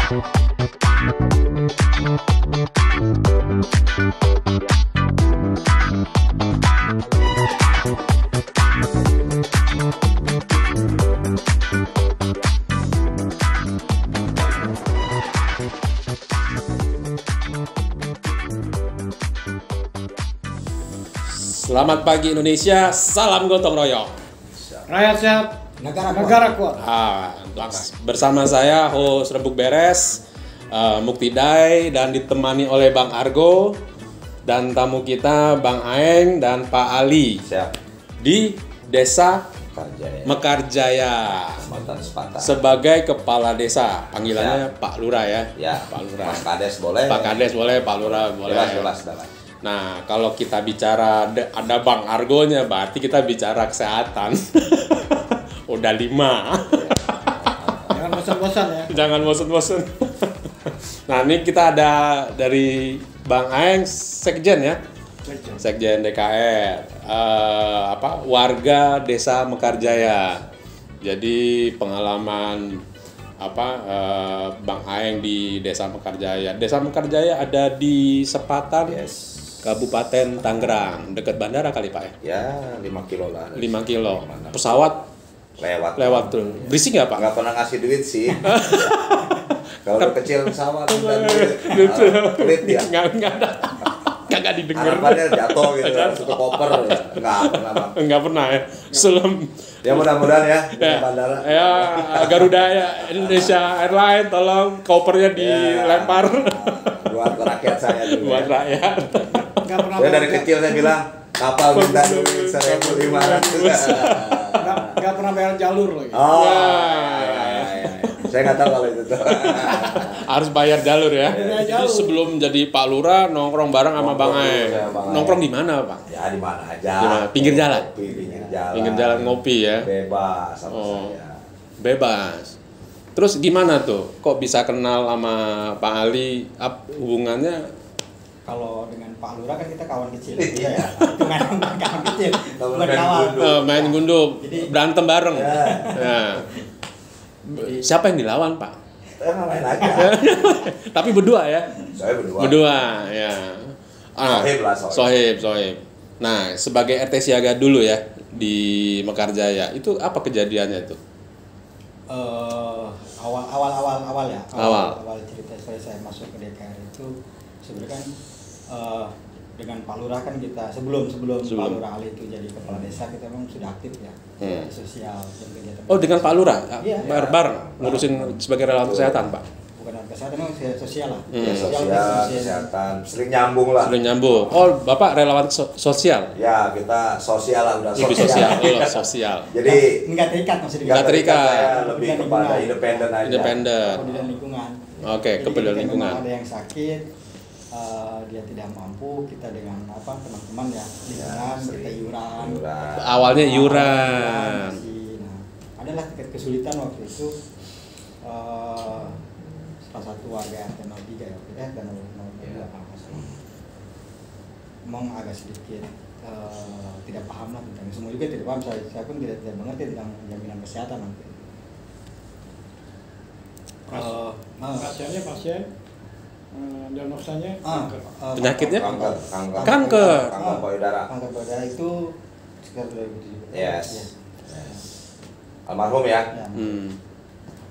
Selamat pagi Indonesia, salam gotong royong. Rakyat sehat, negara kuat. Bersama saya host Rebuk Beres, Muktidai, dan ditemani oleh Bang Argo dan tamu kita Bang Aeng dan Pak Ali. Siap. Di Desa Mekarjaya, Mekarjaya sebagai kepala desa, panggilannya Siap. Pak Lurah ya. Ya. Pak Lurah. Pak Kades boleh. Pak Kades boleh, Pak Lurah boleh. Jelas. Nah, kalau kita bicara ada Bang Argonya, berarti kita bicara kesehatan. Udah 5. Jangan bosan-bosan ya. Jangan bosan-bosan. Nah, ini kita ada dari Bang Aeng, Sekjen ya. Sekjen DKR. Warga Desa Mekarjaya. Jadi pengalaman Bang Aeng di Desa Mekarjaya. Desa Mekarjaya ada di Sepatan. Yes. Kabupaten Tangerang, dekat bandara kali Pak ya? Ya, 5 kilo lah. 5 kilo. Pesawat lewat tuh. Berisik nggak Pak? Nggak pernah ngasih duit sih. Kalau udah kecil pesawat dan duit ya. Nggak ada. Nggak didengar. Harapannya jatuh gitu, satu koper ya. Nggak pernah ya. Sebelum ya mudah-mudahan ya, bandara. Ya, Garuda ya, Indonesia Airlines, tolong kopernya dilempar. Buat rakyat saya dulu. Buat rakyat. Saya dari kecil saya bilang kapal minta duit 1.500. Nggak pernah bayar jalur lagi. Oh, ya. Saya nggak tahu kalau itu tuh. Harus bayar jalur ya. Jalur. Itu sebelum jadi Pak Lurah nongkrong bareng sama Bang Aeng. Nongkrong di mana Pak? Ya di mana aja. Di mana? Pinggir jalan. Pinggir jalan ngopi ya. Bebas sama saya. Bebas. Terus gimana tuh? Kok bisa kenal sama Pak Ali? Hubungannya? Kalau dengan Pak Lurah kan kita kawan kecil, ya. Itu kawan kecil, bukan kawan. Main gunduh, berantem bareng. Ya. Siapa yang dilawan Pak? Main aja. Tapi berdua ya? Saya berdua. Berdua, ya. Sohib. Nah, sebagai RT Siaga dulu ya di Mekarjaya, itu apa kejadiannya itu? Awal ya. Awal cerita saya masuk ke DKR itu sebenarnya kan dengan Pak Lurah kan kita sebelum Pak Lurah Ali itu jadi kepala desa kita memang sudah aktif ya di sosial dan kegiatan. Oh, dengan Pak Lurah? Iya. Bareng ngurusin sebagai relawan kesehatan Pak? Bukan kesehatan, memang sosial lah. Sosial, kesehatan, sering nyambung lah. Oh, Bapak relawan sosial? Ya, kita sosial lah, udah lebih sosial. Sosial. Jadi nggak terikat maksudnya. Nggak terikat. Saya lebih kepada independen aja. Kepedulian lingkungan. Oke, kepedulian lingkungan. Ada yang sakit, dia tidak mampu, kita dengan teman-teman ya lingkungan, kita iuran. Awalnya iuran. Nah, adalah kesulitan waktu itu. Salah satu warga RT 03 ya, dan 02 memang agak sedikit tidak paham lah tentang semua juga tidak paham, saya pun tidak mengerti tentang jaminan kesehatan nanti. Pasiennya diagnosanya penyakitnya kanker payudara. Kanker payudara itu sekitar 2017. Yes. Almarhum ya.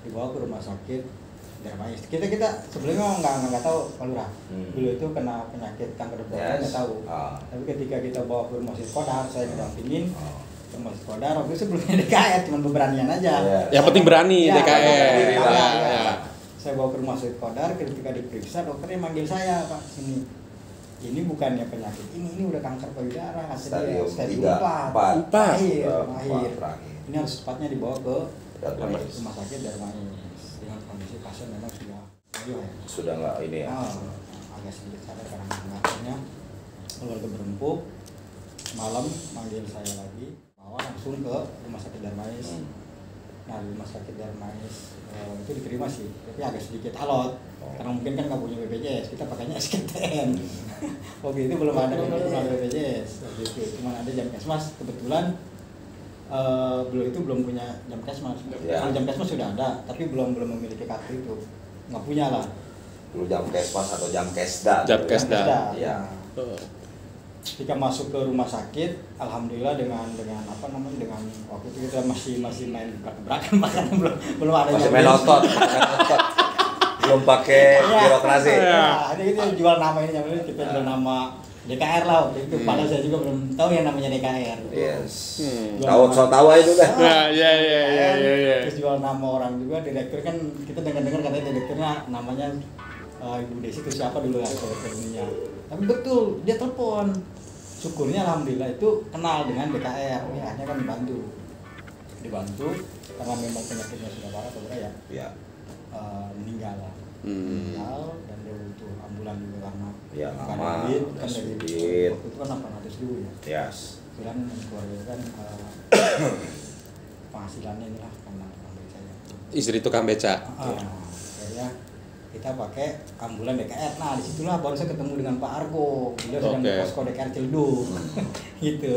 Dibawa ke rumah sakit Darmais. Kita sebelumnya nggak tahu Pak Lurah. Dulu itu kena penyakit kanker payudara nggak tahu. Tapi ketika kita bawa ke rumah sakit Kodar, saya ngedampingin ke rumah sakit Kodar. Waktu itu sebelumnya DKR, cuma keberanian aja. Yang penting berani ya, DKR. Saya bawa ke rumah sakit Kodar, ketika diperiksa dokternya manggil saya, Pak, sini. Ini bukannya penyakit ini udah kanker payudara, hasilnya stadium 4. Akhir. Ini harus cepatnya dibawa ke rumah sakit Darmais. Dengan kondisi pasien memang sudah nggak ini ya. Agak sedikit sadar karena kankernya. Keluarga berempuk, malam manggil saya lagi, bawa langsung ke rumah sakit Darmais. Nah, di rumah sakit Darmais itu diterima sih, tapi agak sedikit alot. Karena mungkin kan nggak punya BPJS, kita pakainya SKTN. Waktu itu belum ada BPJS, waktu itu cuma ada Jamkesmas. Kebetulan belum punya Jamkesmas. Kalau Jamkesmas sudah ada, tapi belum memiliki kartu itu. nggak punya lah. Dulu jam kesmas atau jam kesda. Jam gitu ya. kesda. Iya. Ketika masuk ke rumah sakit, alhamdulillah dengan apa namanya, dengan waktu itu kita masih main gebrak-gebrakan, bahkan belum ada Masih main otot. Belum pakai birokrasi. Ya, ini kita jual nama ini, namanya kita jual nama DKR lah waktu itu. Padahal saya juga belum tahu yang namanya DKR. Yes. Jual So nama- tahu itu dah. Ya. Terus jual nama orang juga, direktur kan kita dengar-dengar katanya direkturnya namanya Ibu Desi itu siapa dulu ya direkturnya. Tapi betul dia telepon. Syukurnya alhamdulillah itu kenal dengan DKR. Ya, akhirnya kan dibantu karena memang penyakitnya sudah parah sebenarnya ya. Iya. Meninggal lah. Meninggal dan dia butuh ambulan juga karena Ya, nggak ada lama, duit, nggak kan dari duit. waktu itu kan 800.000 ya. Yes. Kemudian keluarga kan penghasilannya ini lah karena tukang beca ya. Istri tukang beca. Akhirnya kita pakai ambulan DKR. Nah disitulah baru saya ketemu dengan Pak Argo. Beliau sedang di Oke. posko DKR Ciledug. Gitu.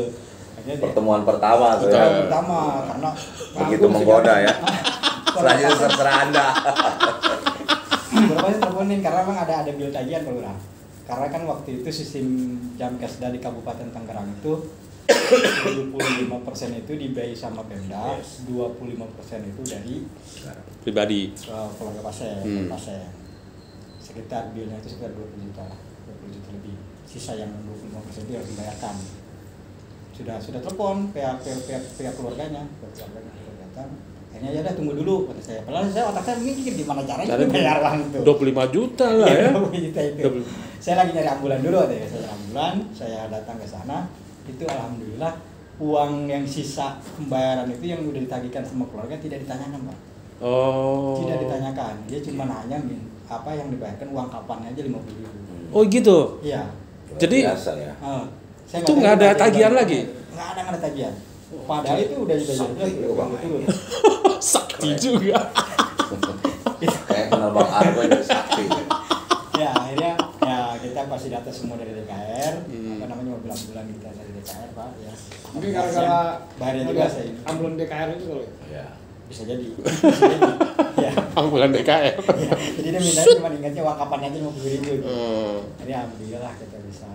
Akhirnya dia- Pertemuan pertama tuh Pertemuan ya. pertama karena Begitu aku menggoda sudah- ya. Selanjutnya terserah Anda. Berapa sih teleponin karena memang ada bil tagihan Pak Lurah. Karena kan waktu itu sistem jam kesda di Kabupaten Tangerang itu 75% itu dibayar sama Pemda, 25% itu dari Pribadi. keluarga pasien, Hmm. pasien. Sekitar bilnya itu sekitar 20 juta lah, 20 juta lebih. Sisa yang 25% itu harus dibayarkan. Sudah telepon pihak keluarganya, sudah datang. Akhirnya ya udah tunggu dulu kata saya. Padahal saya otak saya mikir gimana caranya Caranya bayar uang itu. 25 juta lah ya. 20 juta itu. Saya lagi nyari ambulan dulu deh, saya nyari ambulan, saya datang ke sana. Itu alhamdulillah uang yang sisa pembayaran itu yang udah ditagihkan sama keluarga tidak ditanyakan, Pak. Oh. Tidak ditanyakan. Dia cuma nanya apa yang dibayarkan uang kapannya aja 50.000. Oh gitu. Iya. Jadi biasa ya. Saya Itu nggak ada tagihan berapa. lagi? Nggak ada tagihan. Padahal itu udah Sakti itu, Bang. sakti juga. Kayak kenal Bang Argo itu sakti. Ya akhirnya ya kita pasti data semua dari DKR. Apa namanya mobil ambulan kita dari DKR, Pak ya. Mungkin gara-gara bayarnya juga saya ini. ambulan DKR itu kali. Ya. Bisa jadi. Bisa jadi. Ya. Ambulan DKR. Ya, jadi dia minta cuma ingatnya uang kapan aja 50.000. Jadi alhamdulillah kita bisa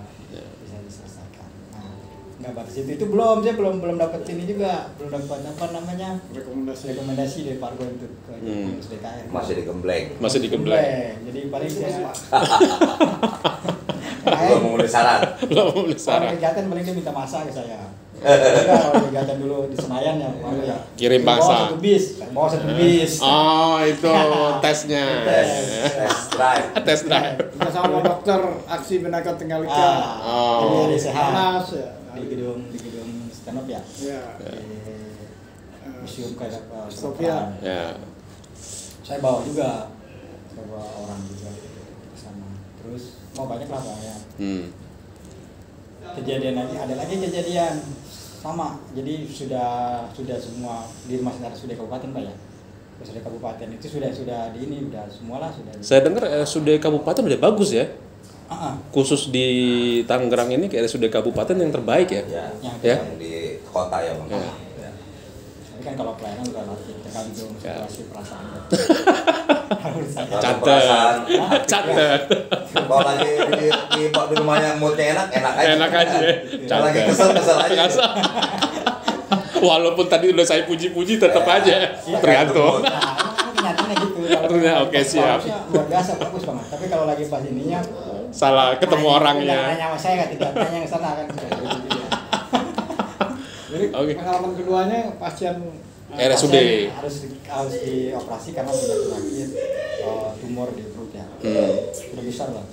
diselesaikan. Nah, nggak batas itu belum, saya belum dapat ini juga, belum dapat apa namanya rekomendasi dari Pak Argo untuk ke pengurus DKR. Masih digembleng. Masih digembleng. Jadi paling saya Belum memenuhi syarat. Belum memenuhi Kalau syarat. kegiatan paling dia minta masa ke saya. Kalau kegiatan dulu di Senayan ya, Pak Argo ya. Kirim Bawa masa. satu bis, bawa satu bis. Oh, itu tesnya. Test drive. Tes drive. Kita sama dokter aksi Bineka Tunggal Ika. Oh. Jadi hari sehat. Panas ya. Di gedung stand up ya. Ya. Di museum kayak Sofia. Ya. Saya bawa juga, saya bawa orang juga ke sana. Terus mau banyak lah Pak ya. Kejadian lagi, ada lagi kejadian sama. Jadi sudah semua di rumah sakit sudah kabupaten Pak ya. Sudah kabupaten itu sudah di ini udah semualah sudah. Saya dengar RSUD Kabupaten udah bagus ya. Ah, Khusus di Tangerang ini RSUD Kabupaten yang terbaik ya. Ya. Ya. Yang di kota ya, Bang. Ya. Tapi kan kalau pelayanan udah nanti tergantung Ya. situasi perasaan. Harus saya. Tergantung Catet. perasaan. Catet. Kalau lagi di rumahnya moodnya enak aja. Enak aja. Kalau lagi kesel aja. Kesel. Walaupun tadi udah saya puji-puji tetap aja tergantung. Nah, kenyataannya gitu. Artinya, oke, siap. Harusnya luar biasa bagus banget. Tapi kalau lagi pas ininya Salah ketemu orangnya. Tanya sama saya tidak tanya ke sana kan. Jadi Oke. pengalaman keduanya pasien RSUD. Pasien harus dioperasi karena punya penyakit tumor di perut ya. Sudah besar lah.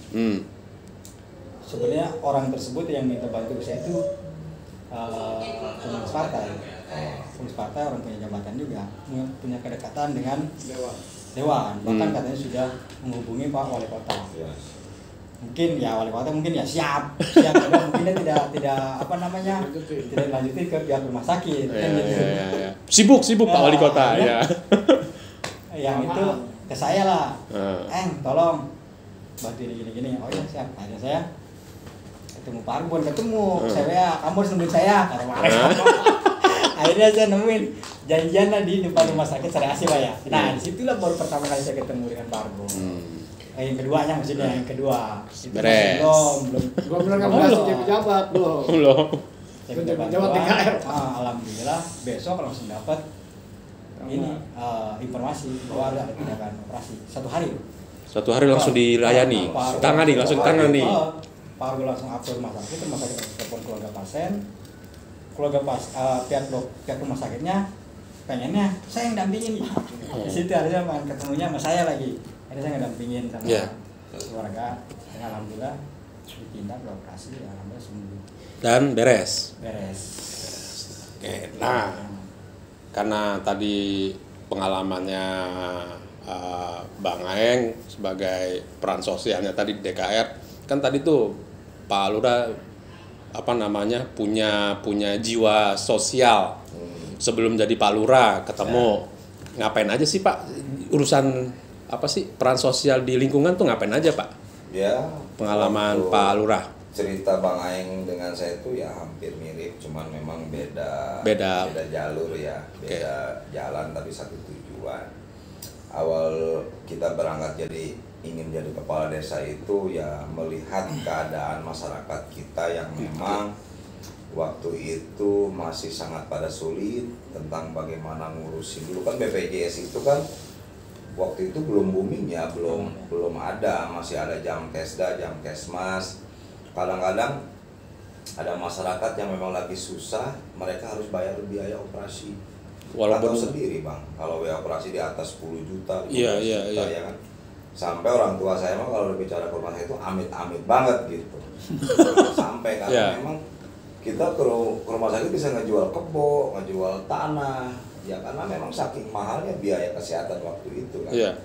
Sebenarnya orang tersebut yang minta bantu saya itu pengurus partai. Pengurus partai orang punya jabatan juga, punya kedekatan dengan dewan. Bahkan katanya sudah menghubungi Pak Wali Kota. Mungkin ya wali kota mungkin ya siap juga mungkin dia tidak apa namanya tidak lanjutin ke pihak rumah sakit kan gitu. Ya. Sibuk Pak Wali Kota ya. Yang itu ke saya lah, tolong bantu ini gini. Oh iya siap. Akhirnya saya ketemu Pak Arbon, ketemu saya, kamu harus nemuin saya kata Pak Arbon. Akhirnya saya nemuin janjian lah di depan rumah sakit Sari Asi lah ya. Nah disitulah baru pertama kali saya ketemu dengan Pak Argo. Yang keduanya maksudnya yang kedua. Itu Beres. Gua bener kan masih jadi pejabat belum. Belum. Saya Jadi pejabat pejabat dua. TKR. Alhamdulillah besok langsung dapat ini informasi bahwa ada tindakan operasi 1 hari. 1 hari langsung dilayani. Tangani, langsung tangani. Pak Argo langsung upload rumah sakit telepon keluarga pasien. Pihak rumah sakitnya pengennya saya yang dampingin. Di situ harusnya ketemunya sama saya lagi. Akhirnya saya ngedampingin sama keluarga. Dan alhamdulillah ditindak operasi, alhamdulillah sembuh. Dan beres. Oke. Nah, karena tadi pengalamannya Bang Aeng sebagai peran sosialnya tadi di DKR, kan tadi tuh Pak Lurah punya jiwa sosial. Sebelum jadi Pak Lurah ketemu ngapain aja sih Pak? Urusan apa sih peran sosial di lingkungan tuh ngapain aja Pak? Ya, Pengalaman Pak Lurah. Cerita Bang Aeng dengan saya itu ya hampir mirip, cuman memang beda jalur ya, beda jalan tapi satu tujuan. Awal kita berangkat ingin jadi kepala desa itu ya melihat keadaan masyarakat kita yang memang waktu itu masih sangat pada sulit tentang bagaimana ngurusin. Dulu kan BPJS itu kan waktu itu belum booming ya, belum ada, masih ada jam kesda, jam kesmas. Kadang-kadang ada masyarakat yang memang lagi susah, mereka harus bayar biaya operasi. Walaupun tahu sendiri Bang, kalau biaya operasi di atas 10 juta, 15 juta iya. ya kan. Sampai orang tua saya mah kalau berbicara ke rumah sakit itu amit-amit banget gitu. Sampai karena memang kita ke rumah sakit bisa ngejual kebo, ngejual tanah, ya karena memang saking mahalnya biaya kesehatan waktu itu kan.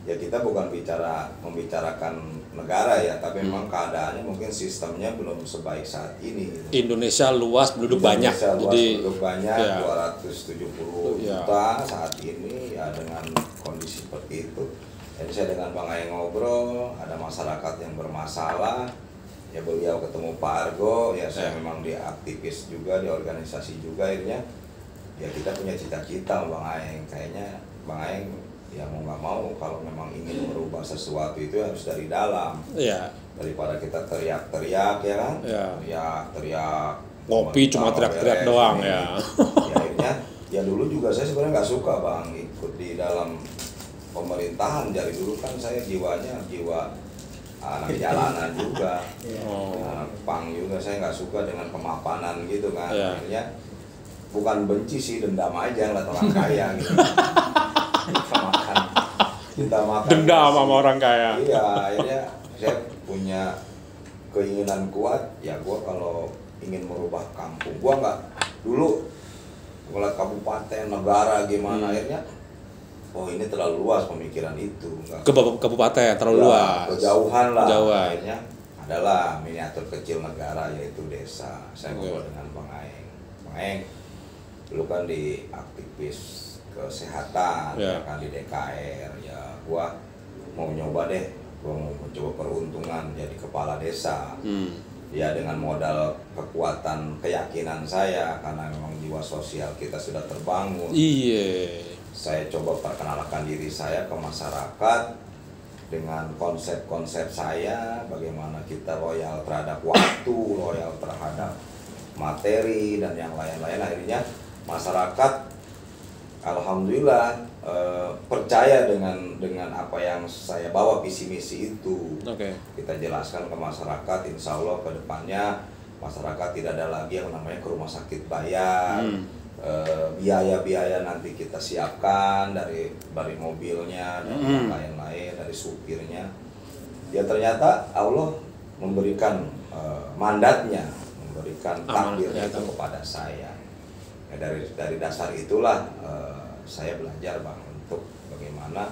Ya kita bukan membicarakan negara ya, tapi memang keadaannya mungkin sistemnya belum sebaik saat ini. Gitu. Indonesia luas, penduduk banyak. Penduduk banyak, 270 juta saat ini ya dengan kondisi seperti itu. Jadi saya dengan Bang Aeng ngobrol, ada masyarakat yang bermasalah, ya beliau ketemu Pak Argo, ya saya memang dia aktivis juga, di organisasi juga, akhirnya ya kita punya cita-cita Bang Aeng, kayaknya Bang Aeng ya mau nggak mau kalau memang ingin merubah sesuatu itu harus dari dalam, daripada kita teriak-teriak ya kan, teriak ngopi cuma teriak-teriak doang ya. Akhirnya ya dulu juga saya sebenarnya nggak suka Bang ikut di dalam pemerintahan, dari dulu kan saya jiwanya jiwa anak jalanan juga, anak pang juga, saya nggak suka dengan kemapanan gitu kan. Akhirnya bukan benci sih, dendam aja ngeliat orang kaya gitu. Kita makan dendam sama orang kaya. Iya, akhirnya saya punya keinginan kuat, ya gua kalau ingin merubah kampung, gua nggak dulu ngeliat kabupaten, negara gimana, akhirnya oh ini terlalu luas pemikiran itu. Kabupaten terlalu luas. Kejauhan lah. Akhirnya adalah miniatur kecil negara yaitu desa. Saya ngobrol dengan Bang Aeng. Bang Aeng dulu kan di aktivis kesehatan, kan di DKR, ya gua mau nyoba deh, gua mau mencoba peruntungan jadi kepala desa. Ya dengan modal kekuatan keyakinan saya, karena memang jiwa sosial kita sudah terbangun. Saya coba perkenalkan diri saya ke masyarakat dengan konsep-konsep saya, bagaimana kita loyal terhadap waktu, loyal terhadap materi dan yang lain-lain. Akhirnya masyarakat alhamdulillah percaya dengan apa yang saya bawa, visi misi itu. Kita jelaskan ke masyarakat, insya Allah ke depannya masyarakat tidak ada lagi yang namanya ke rumah sakit bayar. Biaya-biaya nanti kita siapkan dari mobilnya dan yang lain-lain, dari supirnya. Ya ternyata Allah memberikan mandatnya, memberikan takdirnya itu kepada saya. Ya, dari dasar itulah saya belajar Bang, untuk bagaimana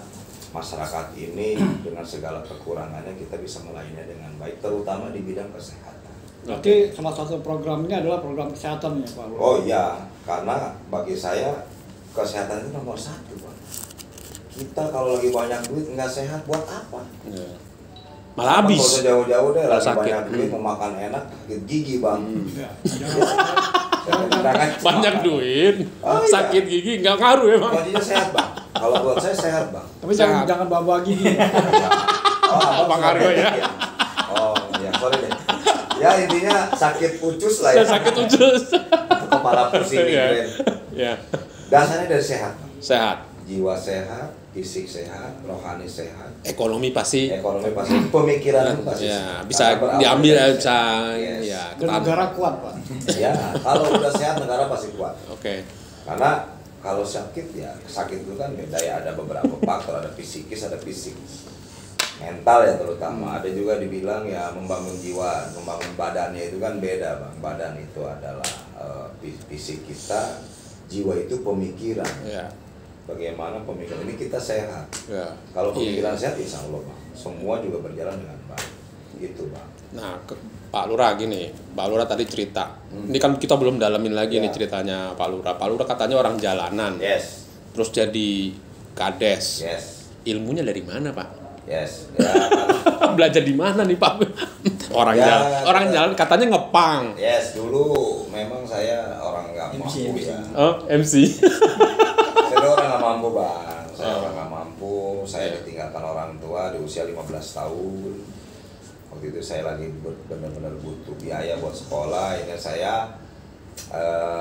masyarakat ini dengan segala kekurangannya kita bisa melayani dengan baik, terutama di bidang kesehatan. Berarti salah satu program ini adalah program kesehatan ya Pak? Oh iya, karena bagi saya kesehatan itu nomor 1 Bang. Kita kalau lagi banyak duit nggak sehat buat apa? Malah habis. Kalau jauh-jauh deh, lagi sakit. banyak duit mau makan enak, sakit gigi Bang. Jangan banyak duit, Oh, iya. sakit gigi nggak ngaruh emang. Gajinya sehat bang. Kalau buat saya sehat bang. Tapi jangan bawa gigi. Oh, Bang Argo ya. Oh ya sorry deh. Ya intinya sakit pucus lah ya. Sakit ucus. Kepala pusing Iya. migrain. Ya, Dasarnya dari sehat. Bang. sehat. Jiwa sehat, fisik sehat, rohani sehat, Ekonomi pasti ekonomi pasti, pemikiran pun pasti. ya sehat. bisa Karena berawal diambil dari bisa sehat. Yes. ya Dan negara kuat, Pak. Ya, kalau udah sehat negara pasti kuat. Oke. Karena kalau sakit ya sakit itu kan beda ya, ada beberapa faktor, ada fisikis, ada fisik. Mental ya terutama. Ada juga dibilang ya membangun jiwa, membangun badannya itu kan beda bang. Badan itu adalah fisik kita, jiwa itu pemikiran. Ya. Bagaimana pemikiran ini kita sehat. Ya. Kalau pemikiran Iya. sehat, insya Allah bang, semua juga berjalan dengan baik. Gitu bang. Nah, Pak Lurah gini, Pak Lurah tadi cerita. Ini kan kita belum dalamin lagi Ya. nih ceritanya Pak Lurah. Pak Lurah katanya orang jalanan, Yes, terus jadi kades. yes, Ilmunya dari mana, Pak? yes. Ya, Belajar di mana nih, Pak? Orang Ya, jalan, orang jalan katanya ngepang. yes. Dulu memang saya orang nggak mampu MC. ya. Oh, MC. Saya orang nggak mampu bang. Saya orang nggak mampu. Saya ditinggalkan orang tua di usia 15 tahun. Waktu itu saya lagi benar-benar butuh biaya buat sekolah. Ini saya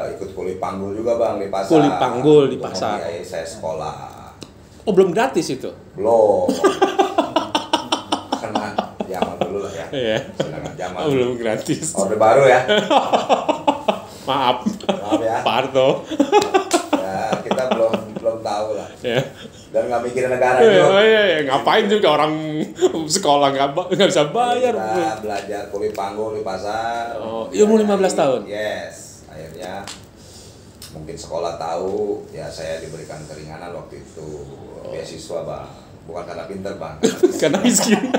ikut kuli panggul juga bang di pasar. Kuli panggul di Untuk pasar. membiayai saya sekolah. Oh, belum gratis itu. Belum. Karena zaman dulu lah ya. Iya. Sedangkan zaman. Oh, belum gratis. Orde baru ya. Maaf. Maaf ya. Pak Arto. Ya kita belum tahu lah. Ya. Dan nggak mikirin negara Oh juga. iya, ngapain juga orang sekolah nggak bisa bayar. Kita belajar kuli panggul di pasar. Oh, ilmu 15 tahun? Yes. Akhirnya mungkin sekolah tahu, ya saya diberikan keringanan waktu itu. Beasiswa bang. Bukan karena pinter bang. Karena miskin.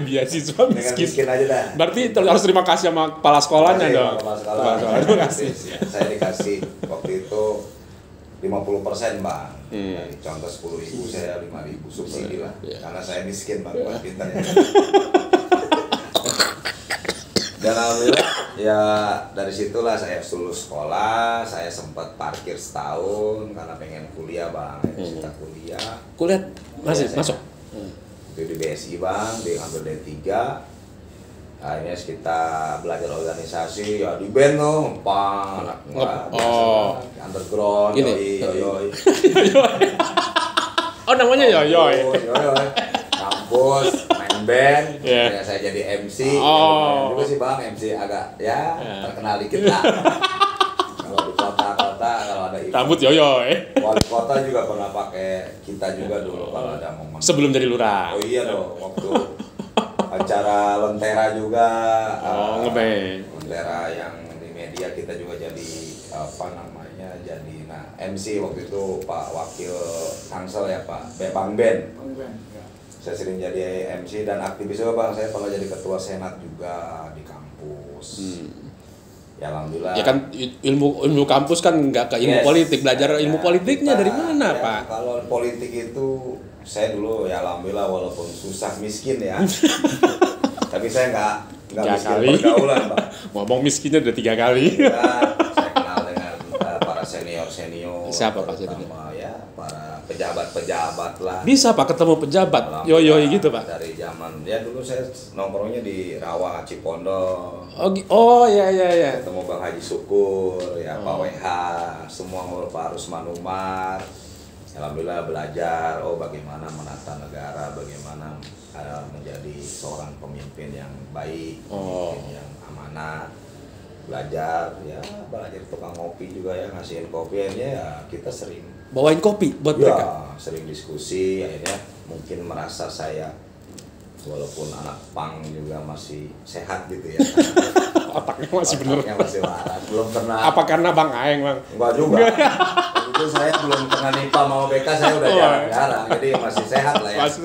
Beasiswa Dengan miskin. miskin aja dah. Berarti harus terima kasih sama kepala sekolahnya Terima dong. kasih, Kepala Kepala sekolah. sekolah. Saya dikasih waktu itu 50% bang. Dari contoh 10.000 saya 5.000 subsidi lah. Iya. Karena saya miskin bang, bukan pinter ya. Dan alhamdulillah ya dari situlah saya lulus sekolah. Saya sempat parkir setahun karena pengen kuliah bang. Kita kuliah. Kuliah masih Iya, saya- masuk. Itu di BSI bang, diambil D3. Akhirnya kita belajar organisasi, ya di band tuh, pang, anak Oh. underground, Gini. yoi. Oh, namanya Yoyoy. Yoyoy. Kampus, main band, Iya. ya, saya jadi MC. Oh. Lumayan juga sih bang, MC agak ya Ya. terkenal dikit lah. Kalau di kota-kota, kalau ada event, Rambut Yoyoy. wali kota juga pernah pakai kita juga dulu kalau ada momen. Sebelum jadi lurah. Oh iya dong, waktu acara Lentera juga. Oh, ngeband. Lentera yang di media kita juga jadi apa namanya, jadi MC waktu itu Pak Wakil Tangsel ya Pak, Bang Ben. Saya sering jadi MC dan aktivis juga bang, saya pernah jadi ketua senat juga di kampus. Ya alhamdulillah. Ya kan ilmu kampus kan nggak ke ilmu Yes. politik, belajar ilmu Ya, politiknya kita- dari mana, ya, Pak? Kalau politik itu saya dulu ya alhamdulillah walaupun susah miskin ya. Tapi saya nggak 3 miskin kali. pergaulan, Pak. Ngomong miskinnya udah 3 kali. Ya, saya kenal dengan para senior Siapa, Pak, terutama ya para pejabat-pejabat lah. Bisa Pak ketemu pejabat Alhamdulillah, Yoyoy gitu, Pak. Dari zaman ya dulu saya nongkrongnya di Rawa Cipondo. Oh ya Ketemu Bang Haji Syukur, ya Oh. Pak WH, semua Pak Rusman Umar. Alhamdulillah belajar bagaimana menata negara, bagaimana menjadi seorang pemimpin yang baik, pemimpin yang amanah. Belajar tukang kopi juga ya, ngasihin kopi akhirnya ya kita sering bawain kopi buat mereka. sering diskusi, akhirnya mungkin merasa saya walaupun anak pang juga masih sehat gitu ya. Otaknya masih bener. Otaknya masih waras, belum pernah. Apa karena Bang Aeng, Bang? Enggak juga. Waktu itu saya belum pernah NIPA sama BK, saya udah jarang-jarang, jadi masih sehat lah ya. Masih.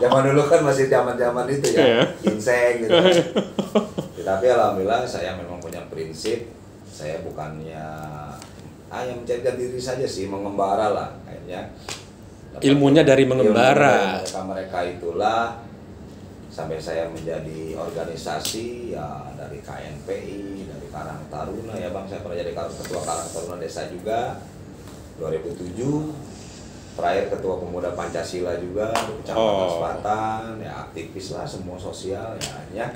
Zaman dulu kan masih zaman-zaman itu ya, Iya. ginseng gitu. Ya, tapi alhamdulillah saya memang punya prinsip, saya bukannya yang menjadikan diri saja sih, mengembara lah akhirnya. Ilmunya dari mengembara. Mereka itulah sampai saya menjadi organisasi ya dari KNPI, dari Karang Taruna ya Bang, saya pernah jadi ketua Karang Taruna Desa juga 2007, terakhir ketua Pemuda Pancasila juga di Kecamatan Selatan, ya aktivis lah semua sosial ya.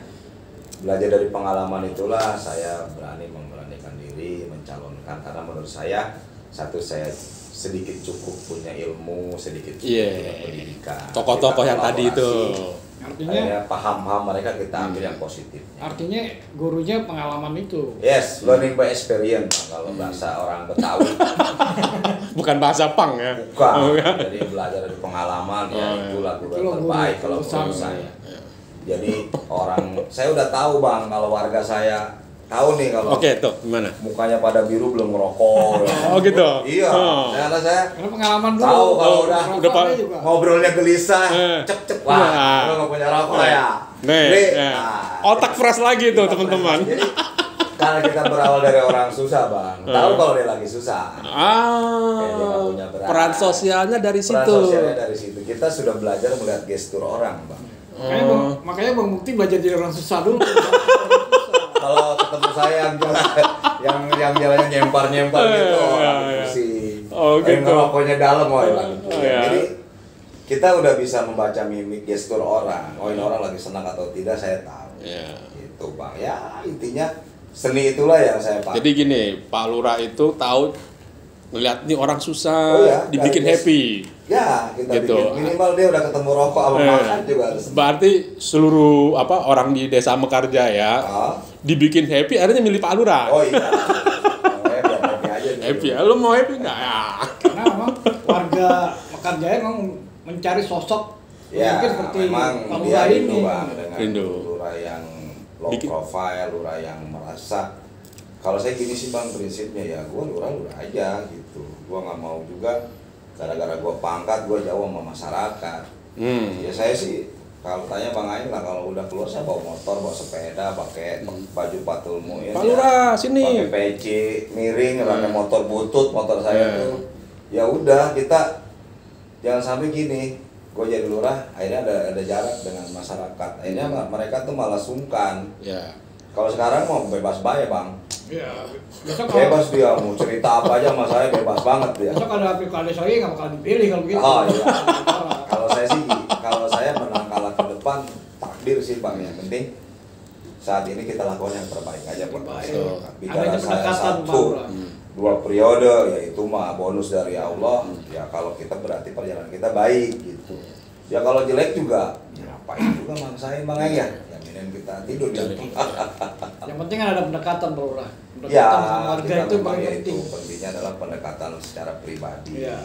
Belajar dari pengalaman itulah saya memberanikan diri mencalonkan, karena menurut saya satu, saya sedikit cukup punya ilmu, sedikit cukup punya pendidikan. Tokoh-tokoh yang tadi itu. Artinya paham mereka kita ambil yang positifnya. Artinya gurunya pengalaman itu. Yes, learning by experience Bang, kalau bahasa orang Betawi. Bukan bahasa pang ya. Bukan. Jadi belajar dari pengalaman ya, itulah guru terbaik kalau menurut saya. Jadi saya udah tahu Bang, kalau warga saya tahu nih kalau Oke, tuh gimana? mukanya pada biru belum ngerokok. Oh gitu. Iya. Saya Karena pengalaman dulu. tahu kalau udah juga. ngobrolnya gelisah, cep wah, lu nggak punya rokok ya. Nih, otak fresh lagi tuh teman-teman. Jadi karena kita berawal dari orang susah Bang, tahu kalau dia lagi susah. Dia nggak punya beras. Peran sosialnya dari situ. Peran sosialnya dari situ. Kita sudah belajar melihat gestur orang Bang. Makanya Bang Mukti belajar jadi orang susah dulu. Kalau ketemu saya yang jalannya nyempar-nyempar gitu, gitu. Ngerokoknya dalam Jadi kita udah bisa membaca mimik gestur orang. Ini orang lagi senang atau tidak saya tahu. Gitu Bang. Ya intinya seni itulah yang saya pakai. Jadi gini, Pak Lurah itu tahu ngeliat nih orang susah, dibikin happy. Ya, kita gitu. bikin minimal dia udah ketemu rokok sama makan juga harus. Berarti seluruh orang di Desa Mekarjaya dibikin happy, akhirnya milih Pak Lurah. Oh iya. Biar happy aja. Happy, lu mau happy nggak ya? Karena memang warga Mekarjaya memang mencari sosok mungkin seperti Pak Lurah ini. Bang, dengan Lurah yang low profile, Lurah yang merasa. Kalau saya gini sih Bang, prinsipnya ya gue lurah aja gitu. Gue nggak mau juga gara-gara gue pangkat gue jauh sama masyarakat. Ya saya sih kalau tanya Bang Aing lah, kalau udah keluar saya bawa motor, bawa sepeda, pakai baju patul muin, Pak Lurah sini, pakai peci miring, pakai motor butut, motor saya tuh. Ya udah, kita jangan sampai gini. Gue jadi lurah, akhirnya ada jarak dengan masyarakat. Akhirnya mereka tuh malah sungkan. Kalau sekarang mau bebas bayar Bang. Iya. Bebas dia mau cerita apa aja sama saya, bebas banget dia. Besok ada pilkada saya nggak bakal dipilih kalau gitu. Oh iya. Kalau saya menang kalah ke depan takdir sih Bang. Yang penting saat ini kita lakukan yang terbaik aja buat masyarakat. Bicara saya 1, 2 periode yaitu mah bonus dari Allah. Ya kalau kita berarti perjalanan kita baik gitu. Ya kalau jelek juga ya ngapain juga maksain Bang ya. Yang kita tidur di rumah. Yang penting kan ada pendekatan Pak Lurah. Ya, sama warga itu paling penting. Pentingnya adalah pendekatan secara pribadi. Ya.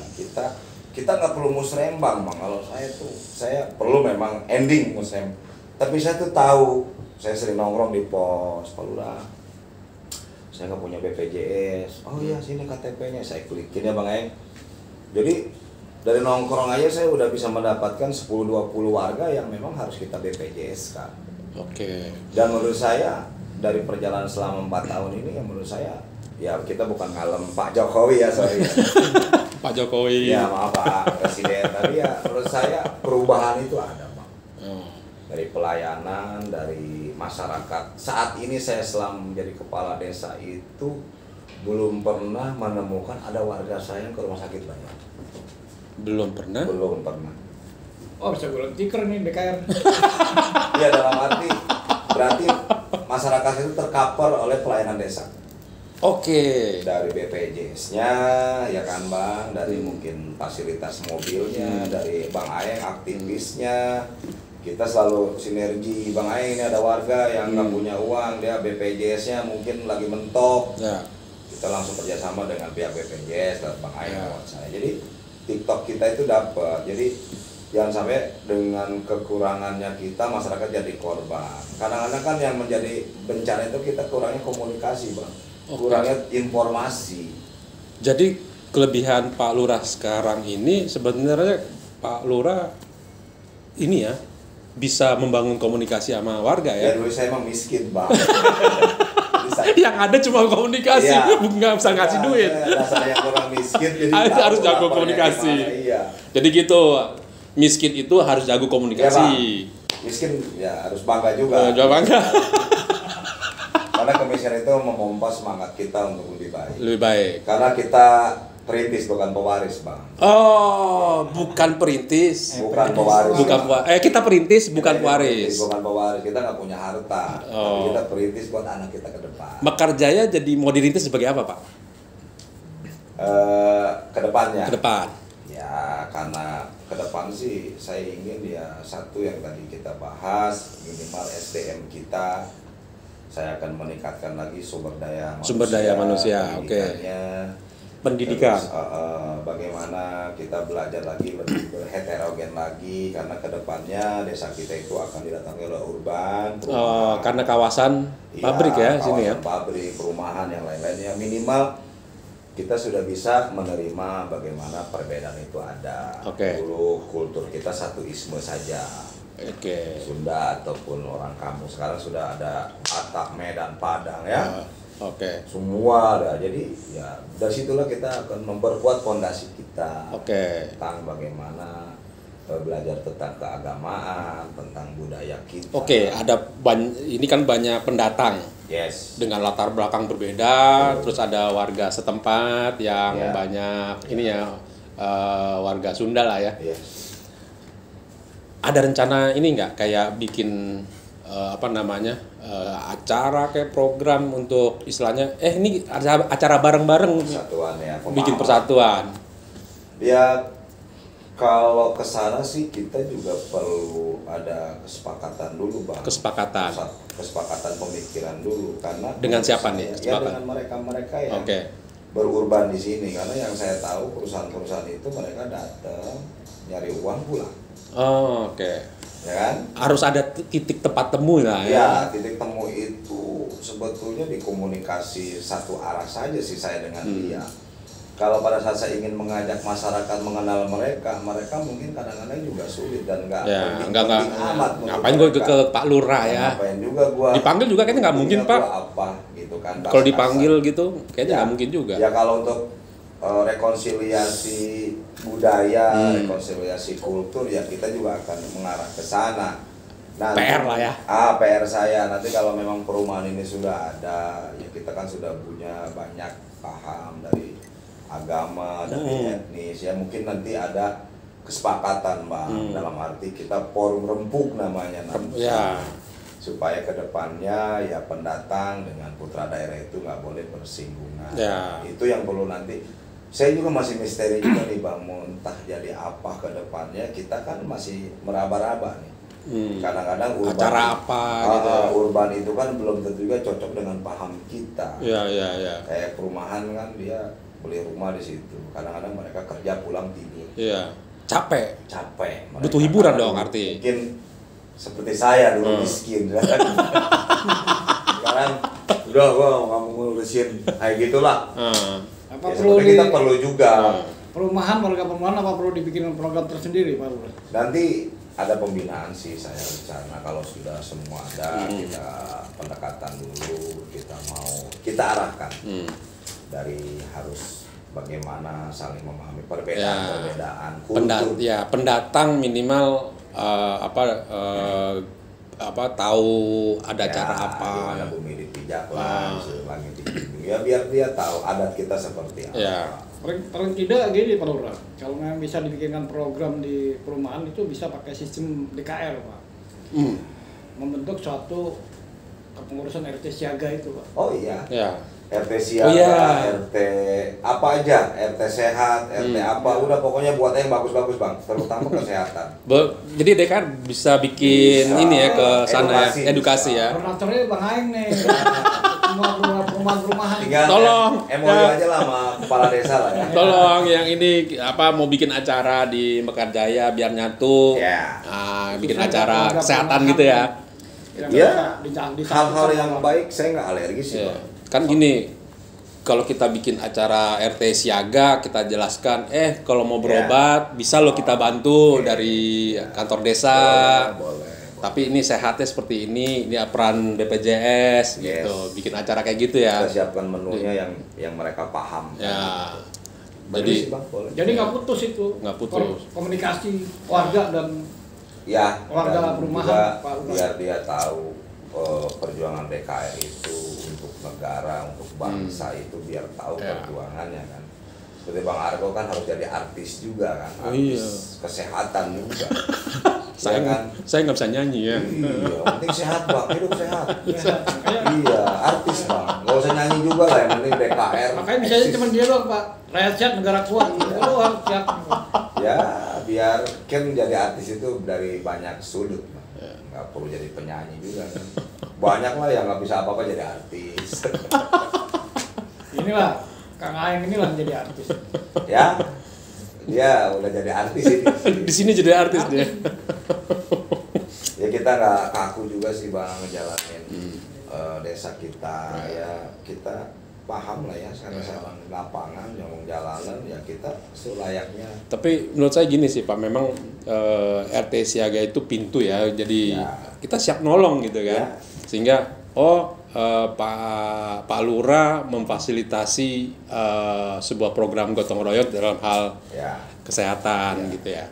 Kita nggak perlu musrembang Bang. Kalau saya perlu memang ending musrem. Tapi saya tuh tahu, saya sering nongkrong di pos Pak Lurah. Saya nggak punya BPJS. Oh iya sini KTP-nya, saya klikin ya Bang Eng. Jadi dari nongkrong aja saya udah bisa mendapatkan 10-20 warga yang memang harus kita BPJS kan. Oke. Dan menurut saya dari perjalanan selama 4 tahun ini yang menurut saya ya kita bukan ngalem Pak Jokowi ya sorry. Pak Jokowi. Ya maaf Pak Presiden, tapi ya menurut saya perubahan itu ada Bang. Dari pelayanan, dari masyarakat. Saat ini saya selama menjadi kepala desa itu belum pernah menemukan ada warga saya yang ke rumah sakit banyak. Belum pernah? Belum pernah. Oh bisa gulung tikar nih BKR. Iya dalam arti berarti masyarakat itu tercover oleh pelayanan desa. Oke. Dari BPJS-nya ya kan Bang, dari mungkin fasilitas mobilnya, dari Bang Aeng aktivisnya. Kita selalu sinergi. Bang Aeng ini ada warga yang nggak punya uang, dia BPJS-nya mungkin lagi mentok. Kita langsung kerjasama dengan pihak BPJS dan Bang Aeng lewat saya. Jadi TikTok kita itu dapat. Jadi jangan sampai dengan kekurangannya kita masyarakat jadi korban. Kadang-kadang kan yang menjadi bencana itu kita kurangnya komunikasi Bang, kurangnya informasi. Jadi kelebihan Pak Lurah sekarang ini sebenarnya Pak Lurah ini ya bisa membangun komunikasi sama warga ya. Ya dulu saya emang miskin Bang. Yang ada cuma komunikasi, nggak bisa ngasih duit. Dasarnya kurang miskin jadi harus jago komunikasi. Iya. Jadi gitu. Miskin itu harus jago komunikasi. miskin ya harus bangga juga. Bangga. Karena kemiskinan itu memompa semangat kita untuk lebih baik. Lebih baik. Karena kita perintis bukan pewaris, Bang. Oh, bukan perintis. Bukan pewaris. Kita perintis bukan pewaris. Bukan pewaris. Kita nggak punya harta. Tapi kita perintis buat anak kita ke depan. Mekar Jaya jadi mau dirintis sebagai apa, Pak? Kedepannya. Ke depan. Ya, karena ke depan sih saya ingin ya satu yang tadi kita bahas, minimal SDM kita. Saya akan meningkatkan lagi sumber daya manusia. Oke. Pendidikan. Terus, bagaimana kita belajar lagi lebih berheterogen lagi karena kedepannya desa kita itu akan didatangi oleh urban. Karena kawasan pabrik ya sini ya. Pabrik, perumahan yang lain-lainnya minimal kita sudah bisa menerima bagaimana perbedaan itu ada. Dulu kultur kita satu isme saja. Sunda ataupun orang kampung, sekarang sudah ada Batak, Medan, Padang ya. Semua ada. Jadi ya dari situlah kita akan memperkuat fondasi kita tentang bagaimana belajar tentang keagamaan, tentang budaya kita. Ini kan banyak pendatang. Dengan latar belakang berbeda, terus ada warga setempat yang banyak ini ya warga Sunda lah ya. Ada rencana ini nggak kayak bikin acara kayak program untuk istilahnya ini acara bareng-bareng persatuan ya, bikin persatuan ya. Kalau kesana sih kita juga perlu ada kesepakatan dulu, Bang. Kesepakatan pemikiran dulu karena dengan siapa nih? Ya dengan mereka yang berurban di sini, karena yang saya tahu perusahaan-perusahaan itu mereka datang nyari uang pulang. Ya kan? Harus ada titik tempat temu lah ya. Ya, titik temu itu sebetulnya di komunikasi satu arah saja sih saya dengan dia. Kalau pada saat saya ingin mengajak masyarakat mengenal mereka mungkin kadang-kadang juga sulit dan nggak amat. Ngapain gue ke Pak Lurah ya? Ngapain juga gue? Dipanggil juga kayaknya nggak mungkin, Pak. Apa gitu kan? Kalau dipanggil gitu, kayaknya nggak mungkin juga. Ya kalau untuk rekonsiliasi budaya, rekonsiliasi kultur ya kita juga akan mengarah ke sana. Nanti, PR lah ya. PR saya nanti kalau memang perumahan ini sudah ada, ya kita kan sudah punya banyak paham dari agama, dari etnis, ya mungkin nanti ada kesepakatan, Bang, dalam arti kita forum rempuk namanya nanti. Supaya kedepannya ya pendatang dengan putra daerah itu nggak boleh bersinggungan. Itu yang perlu nanti. Saya juga masih misteri juga nih, Bang, mau entah jadi apa kedepannya, kita kan masih meraba-raba nih. Kadang-kadang urban acara apa gitu. Urban itu kan belum tentu juga cocok dengan paham kita. Kayak perumahan kan dia beli rumah di situ. Kadang-kadang mereka kerja pulang tidur. Capek. Mereka butuh hiburan dong arti. Mungkin seperti saya dulu miskin. Sekarang udah gua nggak mau ngurusin kayak gitulah. Kita perlu juga. Perumahan, warga perumahan apa perlu dibikin program tersendiri, Pak Lurah? Nanti ada pembinaan sih saya rencana kalau sudah semua ada, kita pendekatan dulu, kita arahkan dari harus bagaimana saling memahami perbedaan kultur. Pendatang minimal tahu ada cara apa. Ada bumi dipijak lah, langit dijunjung. Ya biar dia tahu adat kita seperti apa. Paling tidak gini, Pak Lurah, kalau memang bisa dibikinkan program di perumahan itu bisa pakai sistem DKR, Pak. Membentuk suatu kepengurusan RT siaga itu, Pak. Oh iya. RT siaga, RT apa aja, RT sehat, RT apa, udah pokoknya buat yang bagus-bagus, Bang, terutama kesehatan. Jadi DKR bisa bikin ini ya ke sana edukasi ya. Koordinatornya Bang Aing nih. Semua perumahan-perumahan. Tolong MOU aja lah sama kepala desa lah ya. Tolong yang ini mau bikin acara di Mekar Jaya biar nyatu. Bikin acara kesehatan gitu ya. Hal-hal yang baik saya nggak alergi sih, Bang. Kan gini, kalau kita bikin acara RT siaga, kita jelaskan, kalau mau berobat bisa lo kita bantu dari kantor desa. Boleh. Tapi ini sehatnya seperti ini peran BPJS gitu. Bikin acara kayak gitu ya. Kita siapkan menunya yang mereka paham. Jadi nggak putus itu. Nggak putus. Komunikasi warga dan Ya, warga dan perumahan juga Pak Lurah. biar dia tahu perjuangan DKR itu untuk negara, untuk bangsa itu biar tahu perjuangannya kan. Seperti Bang Argo kan harus jadi artis juga kan, artis kesehatan juga. Saya kan? Saya nggak bisa nyanyi ya. Iya, penting sehat Bang, hidup sehat. Iya, artis Bang, nggak usah nyanyi juga lah, yang penting DKR. Makanya bisa aja cuma dia doang Pak, rakyat sehat negara kuat, itu doang siap. Ya, biar kan jadi artis itu dari banyak sudut, Bang. Nggak perlu jadi penyanyi juga kan. Banyak lah yang nggak bisa apa-apa jadi artis. Inilah Kang Aeng inilah jadi artis. Ya, dia udah jadi artis ini. Di sini jadi artis dia. Ya kita nggak kaku juga sih Bang ngejalanin desa kita. Ya kita paham lah ya, sekarang lapangan, ngomong jalanan ya kita selayaknya. Tapi menurut saya gini sih Pak, memang RT siaga itu pintu ya, jadi kita siap nolong gitu kan, sehingga Pak Lurah memfasilitasi sebuah program gotong royong dalam hal kesehatan gitu ya.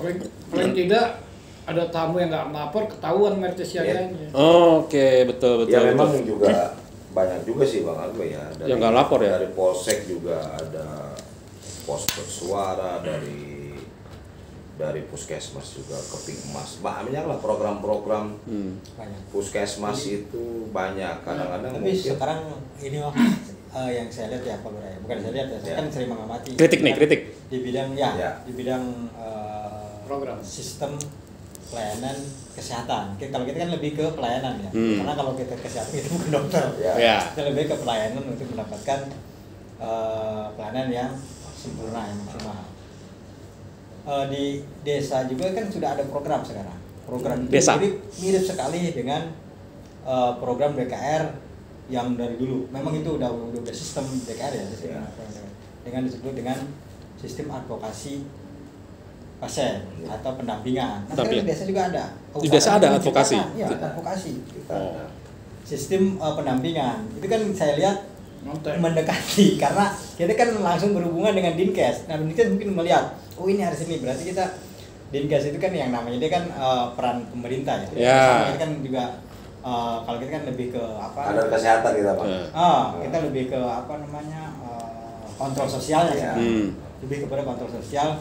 Paling tidak ada tamu yang nggak melapor ketahuan RT siaganya. Oke, betul. Ya memang juga banyak juga sih Bang Argo ya. Yang nggak lapor ya. Dari Polsek juga ada pos bersuara, dari Puskesmas juga Kepingmas. Banyak lah program-program Puskesmas itu banyak. Kadang-kadang tapi sekarang ini yang saya lihat ya Pak Lurah ya, bukan saya lihat ya, saya kan sering mengamati kritik di bidang di bidang program sistem pelayanan kesehatan. Kalau kita kan lebih ke pelayanan ya, karena kalau kita kesehatan itu bukan dokter, kita lebih ke pelayanan untuk mendapatkan pelayanan yang sempurna, yang maksimal. Di desa juga kan sudah ada program sekarang. Program itu mirip sekali dengan program DKR yang dari dulu. Memang itu udah sistem DKR ya, dengan disebut dengan sistem advokasi pasien atau pendampingan. Nah, sekarang di desa juga ada. Di desa ada advokasi. Iya, advokasi. Sistem pendampingan. Itu kan saya lihat mendekati karena kita kan langsung berhubungan dengan Dinkes. Nah, Dinkes mungkin melihat, oh ini harus ini, berarti kita Dinkes itu kan yang namanya dia kan peran pemerintah ya. Kita kan juga kalau kita kan lebih ke apa? Ada kesehatan kita Pak. Kita lebih ke apa namanya kontrol sosialnya kan. Lebih kepada kontrol sosial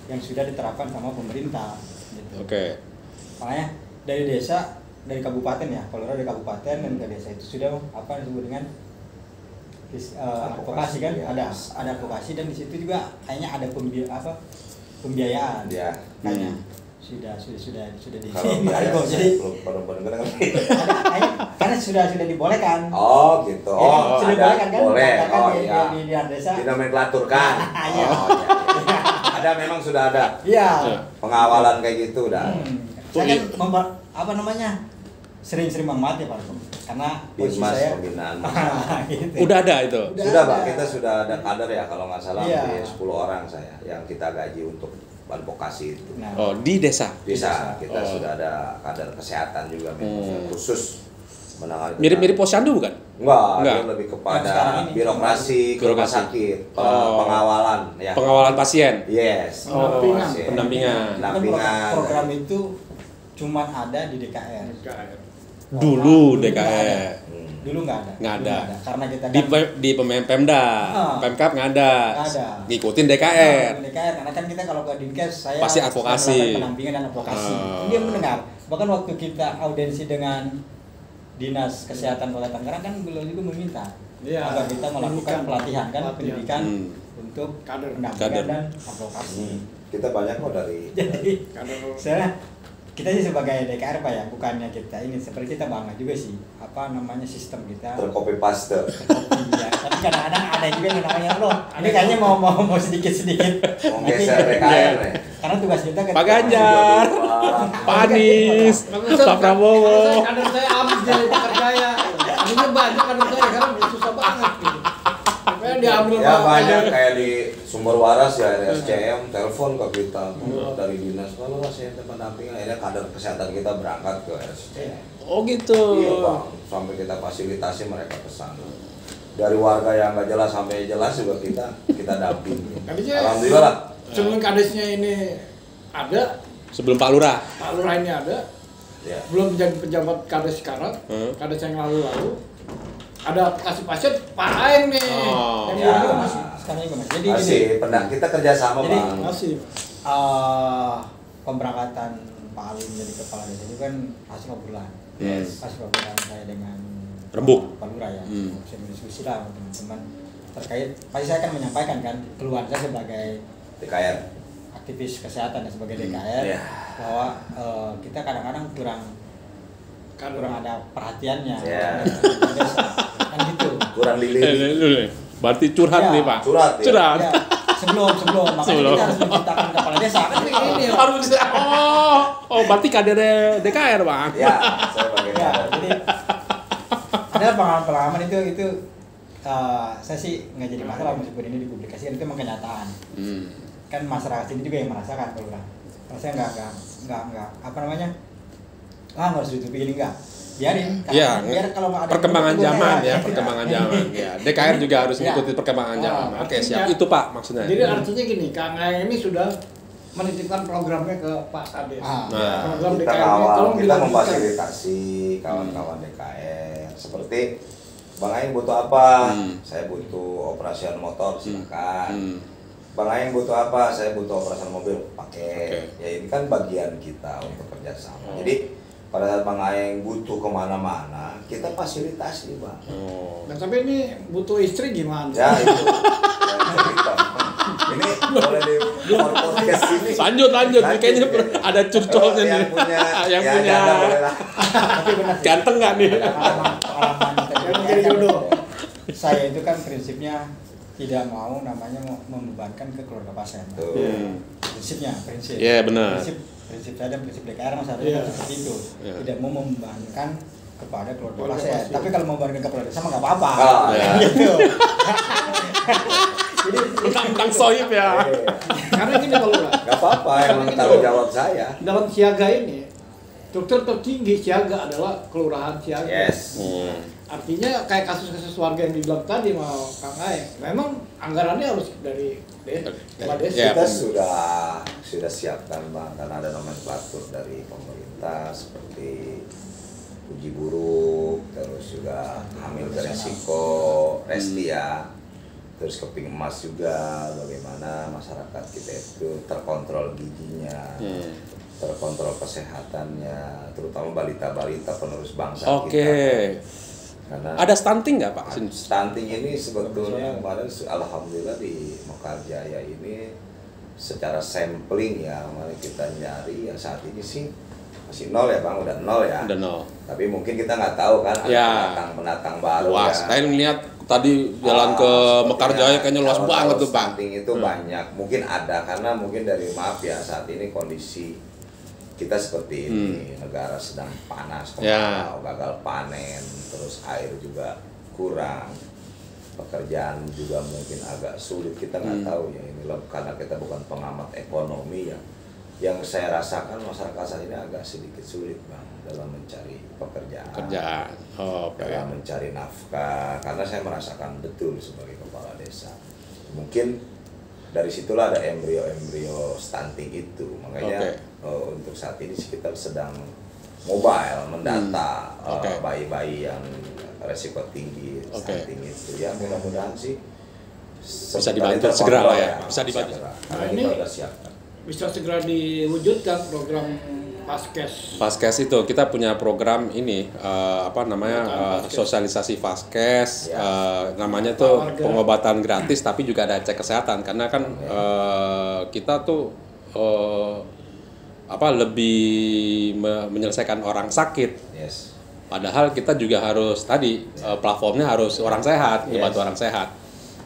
yang sudah diterapkan sama pemerintah gitu. Makanya dari desa, dari kabupaten ya, kalau dari kabupaten dan ke desa itu sudah apa disebut dengan advokasi kan, ada advokasi, dan di situ juga kayaknya ada pembiayaan. Kayaknya sudah di jadi karena sudah dibolehkan. Oh gitu. Sudah dibolehkan kan? Boleh. Di desa. Dinomenklaturkan. Ada, memang sudah ada. Iya. Pengawalan kayak gitu udah. Saya kan sering mengamati Pak, karena posisi saya pembinaan gitu. Udah ada itu. Sudah Pak, kita sudah ada kader ya, kalau nggak salah lebih 10 orang saya yang kita gaji untuk advokasi itu. Di desa. Kita sudah ada kader kesehatan juga khusus menangani. Mirip-mirip posyandu bukan? Enggak. Dia lebih kepada birokrasi rumah sakit, pengawalan ya. Pengawalan pasien. Yes. Pendampingan. Program itu cuma ada di DKR. Dulu DKR. Dulu nggak ada. Karena kita di Pemda, Pemkap nggak ada. Ngikutin DKR. Karena kan kita kalau ke Dinkes saya pasti advokasi. Pendampingan dan advokasi. Dia mendengar. Bahkan waktu kita audiensi dengan Dinas Kesehatan Kota Tangerang kan beliau juga meminta agar kita melakukan pelatihan pendidikan untuk pendampingan dan advokasi. Kita banyak kok dari. Jadi kita sih sebagai DKR Pak ya, bukannya kita ini, seperti kita bangga juga sih apa namanya sistem kita tercopy paste. Ya. Tapi kadang-kadang ada juga yang namanya loh. Ini kayaknya mau sedikit. Geser DKR ya. Karena tugas kita Pak Ganjar, Pak Anies, Pak Prabowo. Kader saya habis jadi pekerjaan. Ini banyak kader saya karena susah banget gitu. Makanya diambil banyak kayak di Sumber Waras ya, RSCM telepon ke kita dari dinas, kalau saya pendampingan, akhirnya kader kesehatan kita berangkat ke RSCM. Oh gitu. Iya Bang, sampai kita fasilitasi mereka ke sana. Dari warga yang nggak jelas sampai jelas juga kita dampingi. Alhamdulillah. Sebelum kadesnya ini ada, Sebelum Pak Lurah. Pak Lurah ini ada, Ya. belum menjadi pejabat kades sekarang, kades yang lalu-lalu. Ada kasih pasien Pak Aeng nih. Oh. Yang Ya. dulu masih sekarang juga masih. Jadi Masih, gini, kita kerjasama Jadi, Bang. masih. Pemberangkatan Pak Alim jadi kepala desa itu kan hasil obrolan. Yes. Hasil obrolan saya dengan Rembuk. Pak Lurah ya. Saya berdiskusi lah sama teman-teman terkait. Pasti saya akan menyampaikan kan keluhan saya sebagai DKR. aktivis kesehatan dan sebagai DKR Ya. bahwa kita kadang-kadang kurang ada perhatiannya Ya. di desa kan gitu. Kurang lilik. Berarti curhat Ya. nih Pak. Curhat, ya? Curhat. Ya, sebelum makanya Sebelum. kita harus menciptakan kepala desa kan ini. Harus oh berarti kader DKR Bang. Ya, saya bagian Ya, kader. jadi ada pengalaman itu saya sih nggak jadi masalah meskipun ini dipublikasikan, itu memang kenyataan. Kan masyarakat sini juga yang merasakan kalau udah. Saya nggak apa namanya, nggak harus ditutupi ini nggak. Biarin. Ya, biar kalau nggak ada perkembangan itu zaman saya- ya, perkembangan zaman. Ya, DKR juga harus Ya. mengikuti perkembangan Oh, zaman. Oke, artinya- siap. Itu Pak maksudnya. Jadi artinya gini, Kang Aeng ini sudah menitipkan programnya ke Pak Kades. Ah. Nah, Program kita DKR ini kawal, tolong kita dilanjutkan. memfasilitasi kawan-kawan DKR. Seperti Bang Aeng butuh apa? Saya butuh operasian motor, silakan. Bang Aeng butuh apa? Saya butuh operasian mobil, pakai. Ya ini kan bagian kita untuk kerjasama. Jadi pada saat Bang Aeng butuh kemana-mana, kita fasilitasi Bang. Nah, tapi ini butuh istri gimana? Ya itu. Yang cerita. Ini boleh di podcast ini. Lanjut. Kayaknya ada curcolnya nih. Yang punya, Yang ya, punya. janda boleh lah. Tapi benar sih. Ganteng nggak nih? Pengalaman Yang menjadi jodoh. saya itu kan prinsipnya tidak mau namanya membebankan ke keluarga pasien. Tuh. Prinsip. Iya, benar. Prinsip saya dan prinsip DKR masyarakat seperti itu. Iya. Tidak mau membebankan kepada keluarga Keluarga pasien. pasien. Tapi kalau membebankan kepada desa mah nggak apa-apa. Ah, ya. Gitu. Jadi Tentang soib ya. Karena gini Pak Lurah, Gak apa-apa, emang tanggung jawab saya. dalam siaga ini, struktur tertinggi siaga adalah kelurahan siaga. Yes. Artinya kayak kasus-kasus warga yang dibilang tadi sama Kang Aeng, memang anggarannya harus dari kepala desa. Ya. Kita sudah siapkan Bang, karena ada nomenklatur dari pemerintah seperti uji buruk, terus juga hamil beresiko, resti ya, terus keping emas juga, bagaimana masyarakat kita itu terkontrol giginya, terkontrol kesehatannya, terutama balita-balita penerus bangsa Oke. kita. Karena Ada stunting nggak Pak? stunting ini sebetulnya kemarin alhamdulillah di Mekarjaya ini secara sampling ya, kemarin kita nyari ya saat ini sih masih nol ya Bang, udah nol ya. Udah nol. Tapi mungkin kita nggak tahu kan ada Ya. pendatang baru Luas. ya. Saya ngeliat tadi jalan ke Sepertinya Mekarjaya kayaknya luas kalau banget tuh Bang. stunting itu banyak, mungkin ada karena mungkin dari maaf ya saat ini kondisi kita seperti ini, negara sedang panas, Ya. kemarau, gagal panen, terus air juga kurang, pekerjaan juga mungkin agak sulit, kita nggak tahu ya ini loh, karena kita bukan pengamat ekonomi ya. Yang saya rasakan masyarakat saat ini agak sedikit sulit Bang dalam mencari pekerjaan. Oke. Dalam mencari nafkah, karena saya merasakan betul sebagai kepala desa. Mungkin dari situlah ada embrio-embrio stunting itu, makanya untuk saat ini kita sedang mobile mendata bayi-bayi yang resiko tinggi stunting itu. Ya mudah-mudahan sih bisa dibantu segera lah ya. Bisa dibantu. Karena Ini kita udah siapkan. bisa segera diwujudkan program Paskes. Paskes itu kita punya program ini sosialisasi Paskes, namanya tuh Warga. pengobatan gratis tapi juga ada cek kesehatan karena kan kita tuh lebih menyelesaikan orang sakit. Yes. Padahal kita juga harus tadi platformnya harus orang sehat, membantu orang sehat.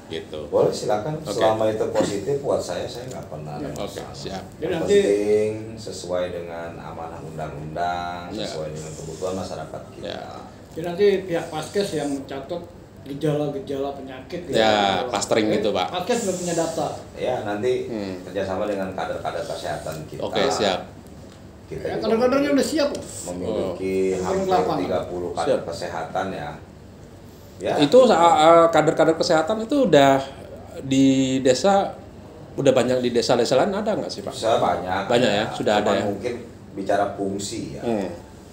Gitu. Boleh silakan, selama itu positif buat saya nggak pernah ada masalah. Siap. Jadi Yang nanti penting sesuai dengan amanah undang-undang, sesuai dengan kebutuhan masyarakat kita. Ya. jadi nanti pihak Paskes yang mencatat gejala-gejala penyakit. Ya, clustering gitu, Pak. Paskes sudah punya data. Ya nanti kerjasama dengan kader-kader kesehatan kita. Oke, siap. Kita Ya, juga kadang-kadangnya udah siap. memiliki hampir 30 kader kesehatan ya. Ya. Itu kader-kader kesehatan itu udah di desa Udah banyak di desa-desa lain ada nggak sih Pak? Bisa banyak. Banyak ya, sudah Cuman ada ya. Mungkin bicara fungsi ya.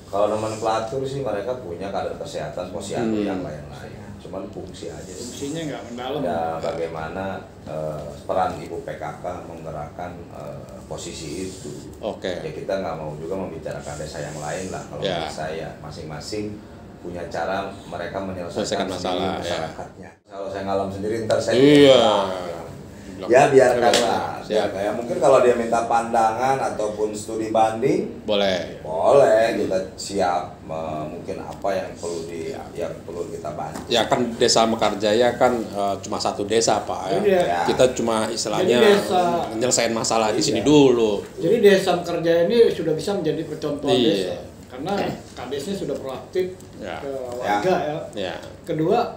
Kalau nomenklatur sih mereka punya kader kesehatan posyandu yang lain-lain. Cuman fungsi aja sih. Fungsinya nggak mendalam. Ya bagaimana peran ibu PKK menggerakkan posisi itu. Oke. Ya kita nggak mau juga membicarakan desa yang lain lah. Kalau Ya. menurut saya masing-masing punya cara mereka Selesaikan menyelesaikan masalah, sendiri ya. masyarakatnya. Kalau saya ngalam sendiri ntar saya Iya. ya biarkanlah. Siap. Ya mungkin kalau dia minta pandangan ataupun studi banding Boleh. boleh, kita siap mungkin apa yang perlu kita bantu. Ya kan Desa Mekarjaya kan cuma satu desa Pak ya. Iya. Kita cuma istilahnya Jadi desa- nyelesain masalah di sini Iya. dulu. Jadi Desa Mekarjaya ini sudah bisa menjadi percontohan Iya. desa. Karena kadesnya sudah proaktif Ya. ke warga ya. Ya. Kedua,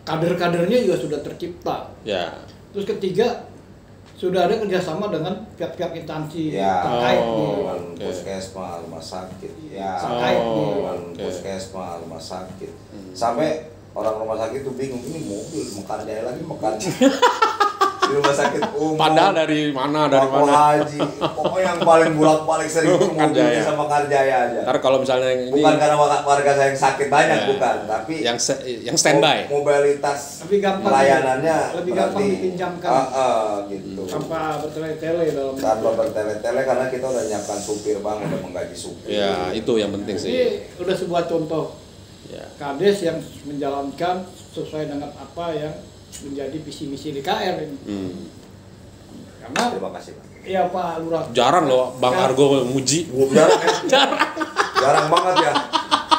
kader-kadernya juga sudah tercipta. Ya. Terus ketiga, sudah ada kerjasama dengan pihak-pihak instansi Ya. terkait Dengan Oke. puskesmas, rumah sakit, ya, Terkait dengan oke. puskesmas, rumah sakit, sampai orang rumah sakit tuh bingung ini mobil Mekarjaya lagi Mekarjaya di rumah sakit umum. Padahal dari mana? Bapak Haji, pokoknya yang paling bolak-balik sering itu mobilnya Mekarjaya. sama Mekarjaya aja. Ntar kalau misalnya yang ini Bukan karena warga saya yang sakit banyak, Ya. bukan, tapi yang standby. mobilitas Lebih gampang, pelayanannya lebih gampang berarti, dipinjamkan. gitu. tanpa bertele-tele dalam Tanpa bertele-tele karena kita udah nyiapkan supir bang, udah menggaji supir. Ya, itu yang penting sih. Ini udah sebuah contoh Ya. kades yang menjalankan sesuai dengan apa yang menjadi visi misi DKR ini. Karena Terima kasih bang. ya Pak Lurah. Jarang loh Bang Ya. Argo muji. Jarang ya? Jarang banget ya.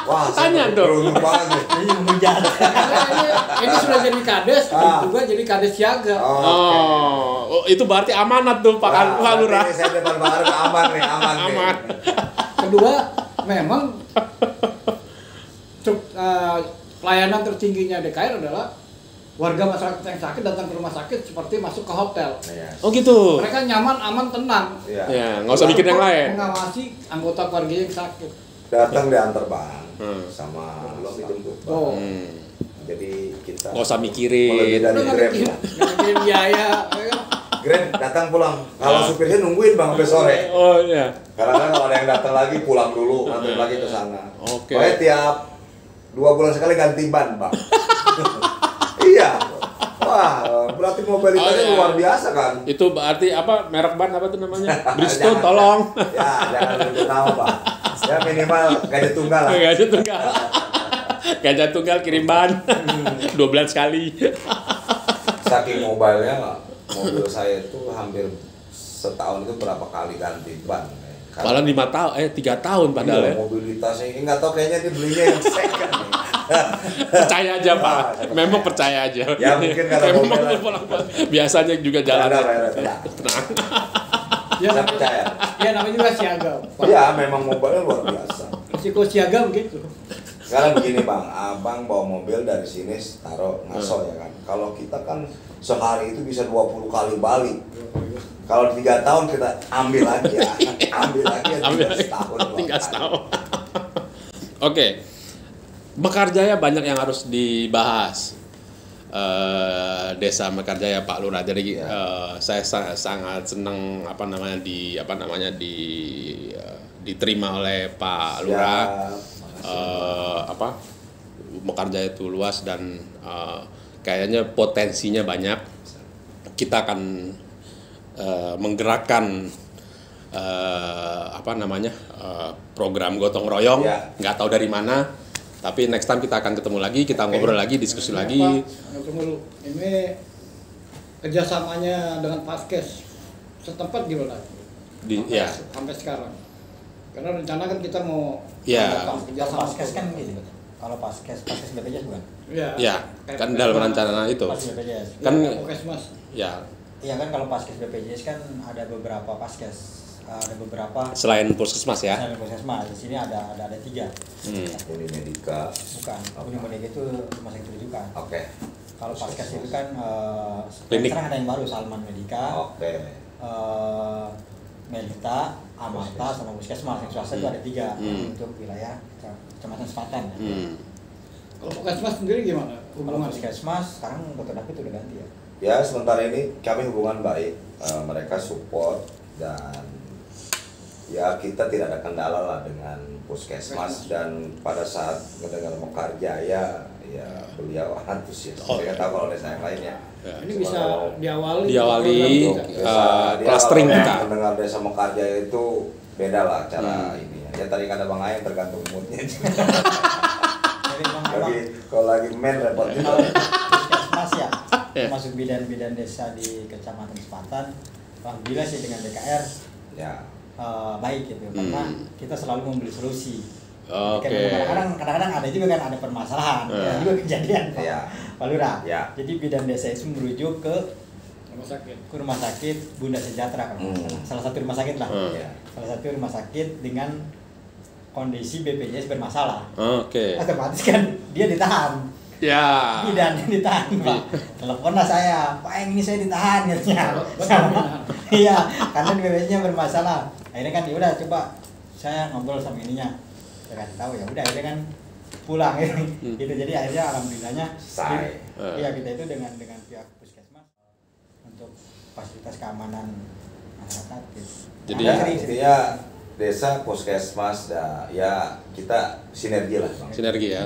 Wah, Tanya saya dong. beruntung banget nih. Ini hujan. Karena ini sudah jadi kades, juga jadi kades siaga. Oh, itu berarti amanat tuh Pak Wah, Lurah. berarti saya depan Bang Argo aman nih. Aman. Kedua, memang pelayanan tertingginya DKR adalah warga masyarakat yang sakit datang ke rumah sakit seperti masuk ke hotel. Iya. Oh gitu. Mereka nyaman, aman, tenang. Iya. Ya, nggak usah mikir yang lain. Mengawasi anggota keluarga yang sakit. Datang diantar bang, sama belum dijemput. Bang. Oh. Jadi kita Nggak usah mikirin. melebihi dari Udah nggak Grab. mikirin- nggak mikirin biaya. ya kan? Grab datang pulang. Kalau supirnya nungguin bang sampai sore. Oh iya. Karena kalau ada yang datang lagi pulang dulu, nanti lagi ke sana. Oke. Pokoknya tiap 2 bulan sekali ganti ban bang. Iya. Wah, berarti mobilitasnya Oh, iya. luar biasa kan? Itu berarti apa? Merek ban apa tuh namanya? Bridgestone tolong. Ya, jangan lebih tahu bang. Ya minimal gaji tunggal lah. Gajah tunggal. Gajah tunggal kirim ban. 2 bulan sekali. Saking mobilnya, mobil saya itu hampir setahun itu berapa kali ganti ban. Malah 5 tahun, 3 tahun padahal ya. Mobilitasnya ini nggak tahu kayaknya dia belinya yang second nih. Percaya aja Pak. Ah, saya Memang percaya. percaya aja. Ya, mungkin karena Memang mobilnya- pulang-pulang. Biasanya juga jalan. Tenang. Ya, Saya percaya. Ya namanya juga siaga. Pak. Ya memang mobilnya luar biasa. Risiko siaga begitu. Sekarang begini bang, abang bawa mobil dari sini taruh ngaso ya kan. Kalau kita kan sehari itu bisa 20 kali balik. Kalau 3 tahun kita ambil lagi ya, ambil lagi ya 3 tahun. Tinggal setahun. Oke. Mekarjaya banyak yang harus dibahas. Desa Mekarjaya Pak Lurah. Jadi saya sangat senang diterima oleh Pak Lurah. Mekarjaya itu luas dan kayaknya potensinya banyak. Kita akan menggerakkan program gotong royong, nggak tahu dari mana, tapi next time kita akan ketemu lagi, kita ngobrol lagi, diskusi lagi. Pak, tunggu dulu. Ini kerjasamanya dengan Paskes setempat gimana? Sampai sekarang. Karena rencana kan kita mau Kalau kerjasama Paskes kan gitu. Kalau Paskes BPJS bukan? Iya. Kan dalam rencana itu. Paskes BPJS. Kan Puskesmas. ya Iya kan kalau Paskes BPJS kan ada beberapa Paskes. Ada beberapa selain puskesmas ya. selain puskesmas. Di sini ada 3. Ini Medika. Bukan. Unik itu rumah sakit rujukan. Oke. Kalau Paskes itu kan Klinik. sekarang ada yang baru Salman Medika. Oke. Medita, Amarta, sama Puskesmas. Yang swasta itu ada 3 untuk wilayah Kecamatan Selatan. Kalau Puskesmas sendiri gimana? Kalau Puskesmas sekarang Dr. David udah ganti ya. Ya sementara ini kami hubungan baik, mereka support dan ya kita tidak ada kendala lah dengan Puskesmas dan pada saat mendengar Mekarjaya ya beliau antusias. Saya tahu kalau desa yang lainnya. Ya. Ini bisa diawali Diawali, program kita. clustering kita. Mendengar desa Mekarjaya itu beda lah cara ini. Ya tadi kata Bang Ayang tergantung moodnya. Jadi Kalau lagi main repot juga. kalau Puskesmas ya, masuk bidan-bidan desa di Kecamatan Sepatan, alhamdulillah sih dengan DKR Ya. baik gitu, karena kita selalu membeli solusi. Oke. Kadang-kadang ada juga kan ada permasalahan, ada juga kejadian Iya. Pak Lurah. Ya. Jadi bidan desa itu merujuk ke Rumah sakit. Bunda Sejahtera kan, salah satu rumah sakit lah. Ya. Salah satu rumah sakit dengan kondisi BPJS bermasalah. Oke. Otomatis kan dia ditahan. Ya. Bidannya ditahan, Pak. Teleponlah saya, Pak yang ini saya ditahan katanya. Iya, karena BPJS-nya bermasalah. Akhirnya kan ya udah coba saya ngobrol sama ininya. Saya kasih tahu ya udah akhirnya kan pulang gitu. Jadi akhirnya alhamdulillahnya iya kita itu dengan pihak Puskesmas untuk fasilitas keamanan masyarakat gitu. Jadi Ya, intinya desa Puskesmas ya kita sinergi lah. Bang. sinergi ya.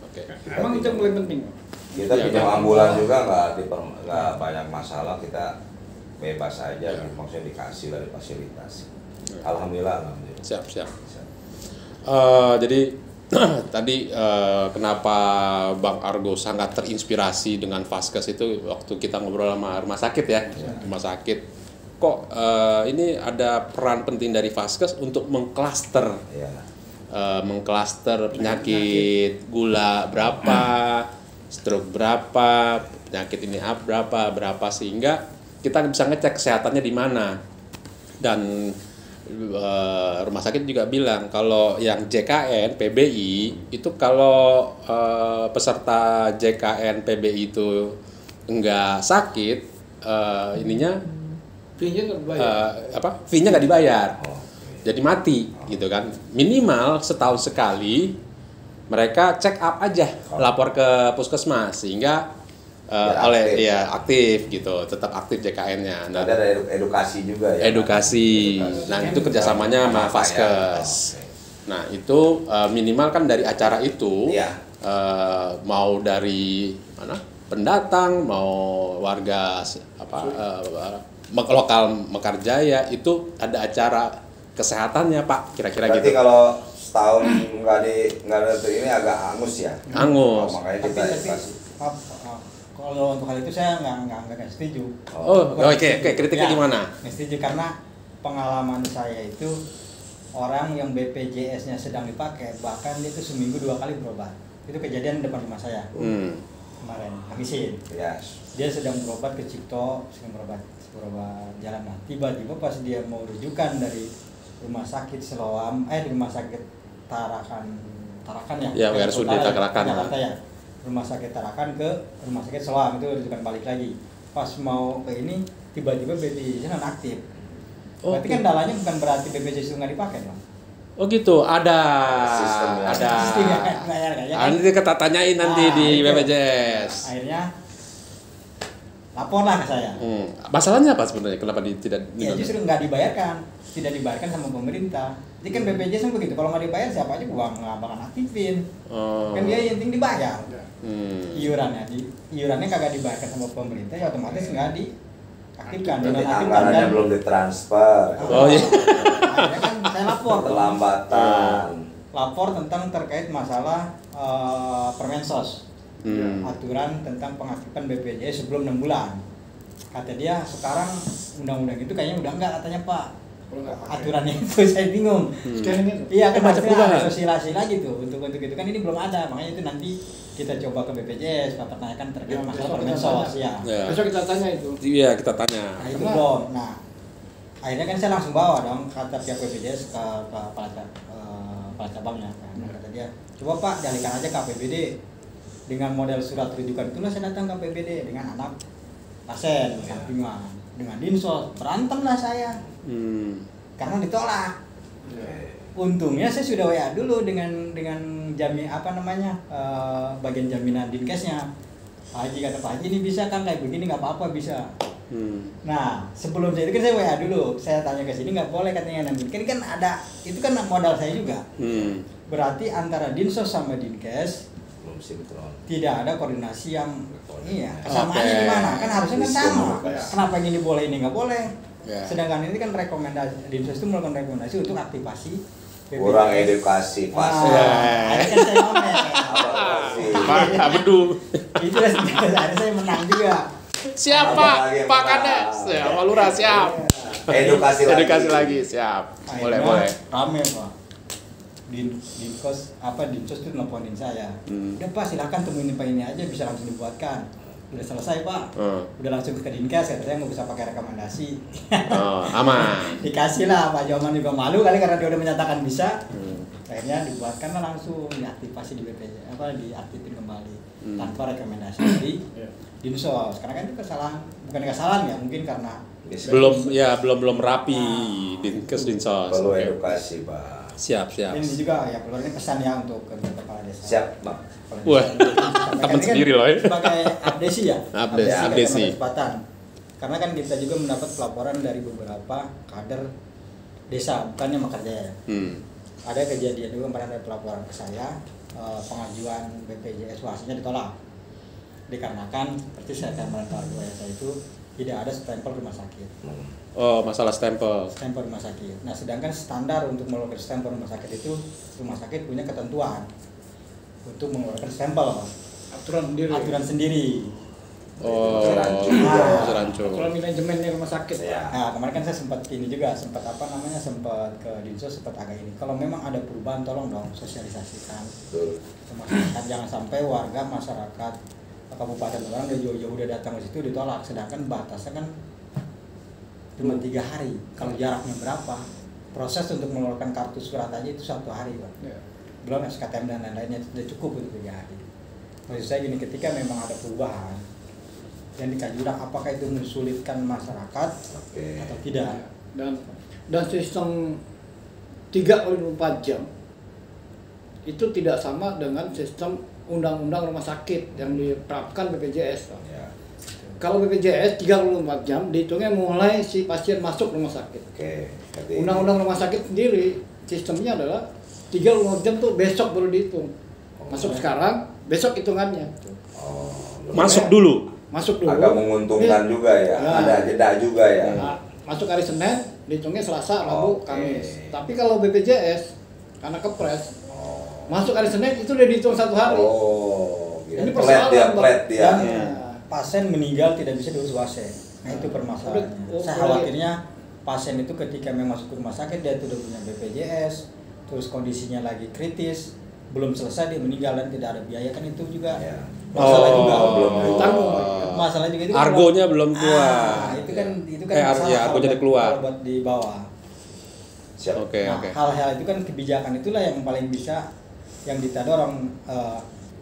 Oke. Emang itu yang paling penting. Kita Ya, pinjam kan. ambulan juga nggak banyak masalah, kita bebas aja, maksudnya dikasih lah, difasilitasi. Alhamdulillah. Siap. Jadi tadi kenapa Bang Argo sangat terinspirasi dengan Vaskes itu waktu kita ngobrol sama rumah sakit ya, rumah sakit. Kok ini ada peran penting dari Vaskes untuk mengklaster, Ya. mengklaster penyakit gula berapa, stroke berapa, penyakit ini berapa sehingga kita bisa ngecek kesehatannya di mana. Dan rumah sakit juga bilang kalau yang JKN PBI itu kalau peserta JKN PBI itu enggak sakit ininya fee-nya nggak dibayar. Jadi mati gitu kan. Minimal setahun sekali mereka check up aja, lapor ke Puskesmas sehingga aktif gitu, tetap aktif JKN-nya. Nah, Ada edukasi juga ya. edukasi. Nah, itu kerjasamanya sama Vaskes. Nah, itu minimal kan dari acara itu mau dari mana? Pendatang, mau warga lokal Mekarjaya itu ada acara kesehatannya, Pak. Kira-kira Berarti gitu. kalau setahun nggak ada ini agak angus ya. Angus. Makanya kita Tapi edukasi. kalau untuk hal itu saya nggak setuju. Oke. Kritiknya gimana? Nggak setuju karena pengalaman saya itu orang yang BPJS-nya sedang dipakai bahkan dia itu seminggu 2 kali berobat. Itu kejadian depan rumah saya kemarin habisin. Dia sedang berobat ke Cipto, sedang berobat jalan. Nah, tiba-tiba pas dia mau rujukan dari rumah sakit rumah sakit Tarakan ya. Ya, RSUD Tarakan. Jakarta ya. Rumah sakit Tarakan ke rumah sakit Selam itu rujukan balik lagi. Pas mau ke ini tiba-tiba BPJS-nya non aktif. Berarti kan dalanya bukan berarti BPJS itu nggak dipakai dong. Oh gitu, ada Sistemnya. Nanti kita tanyain nanti di BPJS. Akhirnya laporlah ke saya. Masalahnya apa sebenarnya? Kenapa tidak? Ya justru nggak dibayarkan, tidak dibayarkan sama pemerintah. Jadi kan BPJS kan begitu, kalau nggak dibayar siapa aja gua nggak bakal aktifin. Kan dia yang penting dibayar. Iurannya kagak dibayarkan sama pemerintah ya otomatis nggak diaktifkan. Berarti anggarannya belum ditransfer. Oh iya. Akhirnya kan saya lapor. Terlambatan. Lapor tentang terkait masalah Permensos. Aturan tentang pengaktifan BPJS sebelum 6 bulan. Kata dia sekarang undang-undang itu kayaknya udah enggak katanya Pak. Aturannya itu saya bingung. Iya kan ada sosialisasi lagi tuh untuk itu kan ini belum ada, makanya itu nanti kita coba ke BPJS kita pertanyakan terkait masalah Permensos ya. Besok kita tanya itu. Iya kita tanya. Nah itu belum. Nah akhirnya kan saya langsung bawa dong kata pihak BPJS ke kepala cabangnya. Nah, kata dia coba Pak dialihkan aja ke APBD. Dengan model surat rujukan itulah saya datang ke APBD dengan anak pasien sampingan dengan dinsos berantemlah saya karena ditolak. Untungnya saya sudah WA dulu dengan bagian jaminan Dinkesnya Pak Haji kata Pak Haji ini bisa kan kayak begini nggak apa-apa bisa. Nah sebelum saya itu kan saya WA dulu, saya tanya ke sini nggak boleh katanya nanti kan ada itu kan modal saya juga. Berarti antara Dinsos sama Dinkes belum sinkron. tidak ada koordinasi yang kesamaannya gimana kan harusnya kan sama. Kenapa yang ini boleh ini nggak boleh? Sedangkan ini kan rekomendasi Dinsos itu melakukan rekomendasi untuk aktivasi BPJS. Kurang edukasi pas. Ada kan saya ngomong. Pak Bedu. Itu akhirnya saya menang juga. Siapa? Pak Kades. Ya, Pak Lurah siap. Edukasi lagi siap. Boleh. Rame Pak. Dinsos itu nelponin saya. Udah Pak silakan temuin Pak ini aja bisa langsung dibuatkan. Udah selesai Pak. Udah langsung ke Dinkes kata saya nggak bisa pakai rekomendasi. Aman. Dikasih lah Pak Joman juga malu kali karena dia udah menyatakan bisa. Akhirnya dibuatkan langsung diaktifasi di BPJS diaktifin kembali tanpa rekomendasi dari Dinsos. Karena kan itu bukan kesalahan ya mungkin karena belum rapi Dinkes Dinsos. Perlu edukasi Pak. Siap. Ini juga ya keluar ini pesan ya untuk kepala desa. Siap Pak. Wah, teman sendiri loh ya. Sebagai abdesi ya. Abdesi. Karena kan kita juga mendapat pelaporan dari beberapa kader desa bukannya Mekarjaya. Ada kejadian juga kemarin ada pelaporan ke saya pengajuan BPJS hasilnya ditolak dikarenakan seperti saya kemarin tahu saya itu tidak ada stempel rumah sakit. Oh, masalah stempel rumah sakit. Nah, sedangkan standar untuk mengeluarkan stempel rumah sakit itu rumah sakit punya ketentuan untuk mengeluarkan stempel aturan sendiri. Aturan manajemennya rumah sakit. Nah, kemarin kan saya sempat ke Dinsos sempat agak ini. Kalau memang ada perubahan tolong dong sosialisasikan ke masyarakat, jangan sampai warga masyarakat kabupaten orang udah jauh-jauh udah datang ke situ ditolak, sedangkan batasnya kan cuma 3 hari. Kalau jaraknya berapa, proses untuk mengeluarkan kartu surat aja itu 1 hari Pak. Belum SKTM dan lain-lainnya sudah cukup untuk 3 hari. Maksud saya gini, ketika memang ada perubahan yang dikaji ulang apakah itu mensulitkan masyarakat atau tidak, dan sistem 3x24 jam itu tidak sama dengan sistem undang-undang rumah sakit yang diterapkan BPJS. Kalau BPJS 3x24 jam dihitungnya mulai si pasien masuk rumah sakit. Undang-undang rumah sakit sendiri sistemnya adalah 3x24 jam tuh besok baru dihitung. Masuk sekarang, besok hitungannya. Masuk dulu. Agak menguntungkan juga ya. Ada jeda juga ya. Masuk hari Senin, dihitungnya Selasa, Rabu, Kamis. Tapi kalau BPJS karena kepres masuk hari Senin itu udah dihitung 1 hari. Ini persoalan dia. Pasien meninggal tidak bisa diurus pasien. Nah itu permasalahannya. Saya khawatirnya pasien itu ketika memang masuk ke rumah sakit dia itu udah punya BPJS, terus kondisinya lagi kritis, belum selesai dia meninggal dan tidak ada biaya kan itu juga masalah juga. Belum tanggung. Masalah juga itu. Argonya belum keluar. Itu kan masalah. Argonya udah keluar. Buat di bawah. Oke. Hal-hal itu kan kebijakan itulah yang paling bisa yang ditadorong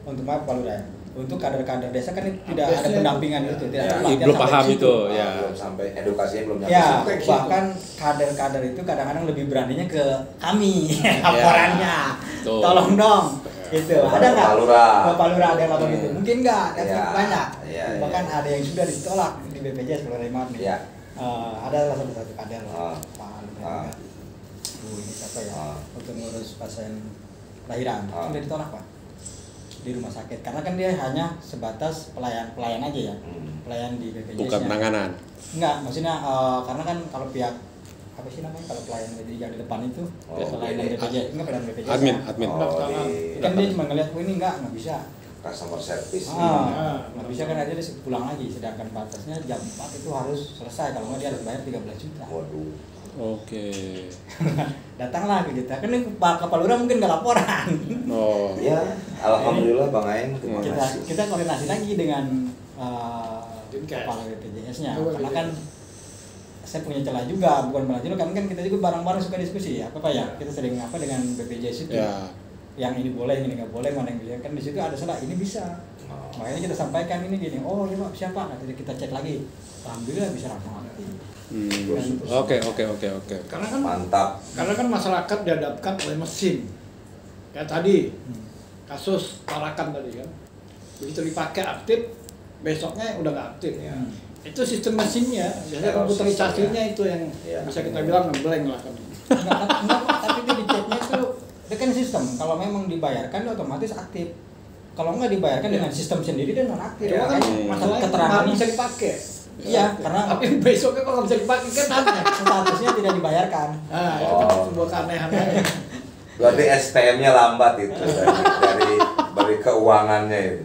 untuk Pak Lurah. Untuk kader-kader desa kan tidak ada pendampingan itu, tidak ada belum paham itu belum sampai edukasinya belum nyampe. Ya, bahkan kader-kader itu kadang-kadang lebih beraninya ke kami laporannya. Tolong dong. Gitu. Ada nggak? Pak Lurah ada yang lapor gitu? Mungkin nggak, tapi banyak. Bahkan ada yang sudah ditolak di BPJS kalau dari maaf nih. Ada salah satu kader Pak Lurah. Ini siapa ya? Untuk ngurus pasien lahiran sudah ditolak Pak di rumah sakit karena kan dia hanya sebatas pelayan aja ya, pelayan di BPJS bukan penanganan. Enggak, maksudnya karena kan kalau pihak apa sih namanya kalau pelayan yang di depan itu pelayan dari BPJS enggak pelayan BPJS admin kan dia cuma ngeliat ini nggak bisa customer service nggak bisa kan aja dia pulang lagi, sedangkan batasnya jam 4 itu harus selesai, kalau nggak dia harus bayar 13 juta. Waduh. Oke. Datanglah ke kita. Kan Pak Lurah mungkin nggak laporan. Ya, alhamdulillah Bang Aeng. Kita koordinasi lagi dengan kepala BPJS-nya. Karena kan saya punya celah juga, bukan malah kan kita juga bareng-bareng suka diskusi ya. Apa ya? Kita sering dengan BPJS itu. Yang ini boleh, ini nggak boleh, mana yang bisa. Kan di situ ada salah, ini bisa. Makanya kita sampaikan ini gini. Oh, ya Pak, siapa? Nanti kita cek lagi. Alhamdulillah bisa langsung aktif. Oke. Karena kan mantap. Karena kan masyarakat dihadapkan oleh mesin. Kayak tadi kasus Tarakan tadi kan. Begitu dipakai aktif, besoknya udah nggak aktif. Ya. Itu sistem mesinnya, biasanya komputerisasinya itu yang bisa kita bilang ngeblank lah kan. Enggak, tapi dia diceknya itu dia kan sistem. Kalau memang dibayarkan dia otomatis aktif. Kalau nggak dibayarkan dengan sistem sendiri dia non aktif. Cuma kan masalahnya keterangan nggak bisa dipakai. Iya, karena tapi besoknya kok nggak bisa dipakai kan aneh. statusnya tidak dibayarkan. Nah, itu kan sebuah keanehan aja. Berarti STM-nya lambat itu dari keuangannya itu.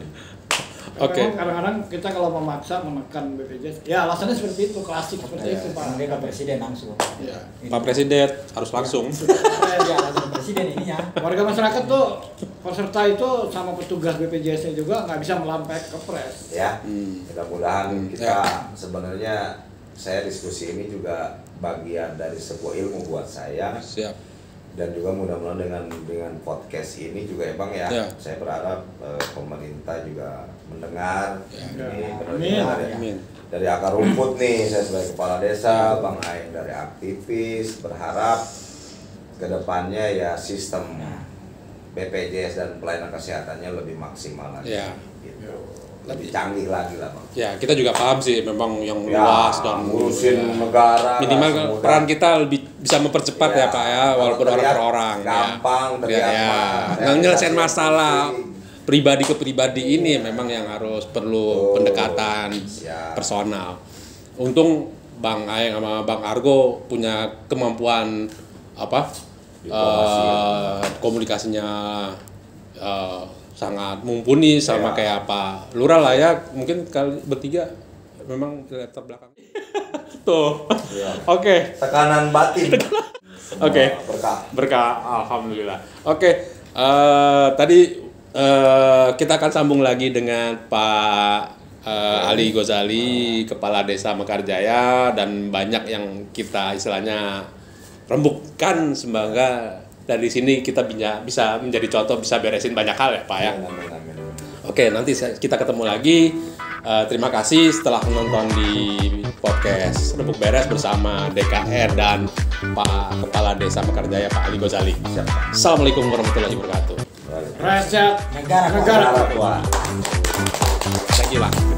Oke. Memang kadang-kadang kita kalau memaksa menekan BPJS, ya alasannya seperti itu, klasik seperti itu Pak. Karena dia ke presiden langsung. Ya. Pak Presiden harus langsung. Iya, langsung presiden ininya. Warga masyarakat tuh peserta itu sama petugas BPJS-nya juga nggak bisa melampai kepres. Ya, mudah-mudahan kita sebenarnya saya diskusi ini juga bagian dari sebuah ilmu buat saya. Siap. Dan juga mudah-mudahan dengan podcast ini juga ya Bang ya, saya berharap pemerintah juga mendengar ini benar-benar Amin. dari akar rumput nih, saya sebagai kepala desa, Bang Aing dari aktivis, berharap kedepannya ya sistem BPJS dan pelayanan kesehatannya lebih maksimal lagi, gitu. Lebih canggih lagi lah Bang. Ya, kita juga paham sih memang yang luas dan ngurusin negara minimal peran kita lebih bisa mempercepat ya Pak ya, walaupun orang per orang gampang nyelesain masalah pribadi ke pribadi ini memang yang harus perlu pendekatan personal. Untung Bang Aeng sama Bang Argo punya kemampuan komunikasinya sangat mumpuni sama kayak Pak Lurah lah ya, mungkin kali bertiga memang latar belakang. Tuh. Oke. Tekanan batin. Oke. Berkah. Alhamdulillah. Oke. Tadi kita akan sambung lagi dengan Pak Ali Ghazali, Kepala Desa Mekarjaya, dan banyak yang kita istilahnya rembukan, semoga dari sini kita bisa menjadi contoh, bisa beresin banyak hal ya Pak ya. Oke, nanti kita ketemu lagi. Terima kasih setelah menonton di podcast Rembuk Beres bersama DKR dan Pak Kepala Desa Mekarjaya Pak Ali Ghazali. Assalamualaikum warahmatullahi wabarakatuh. Rakyat Negara. Negara. Wah. Thank you Pak.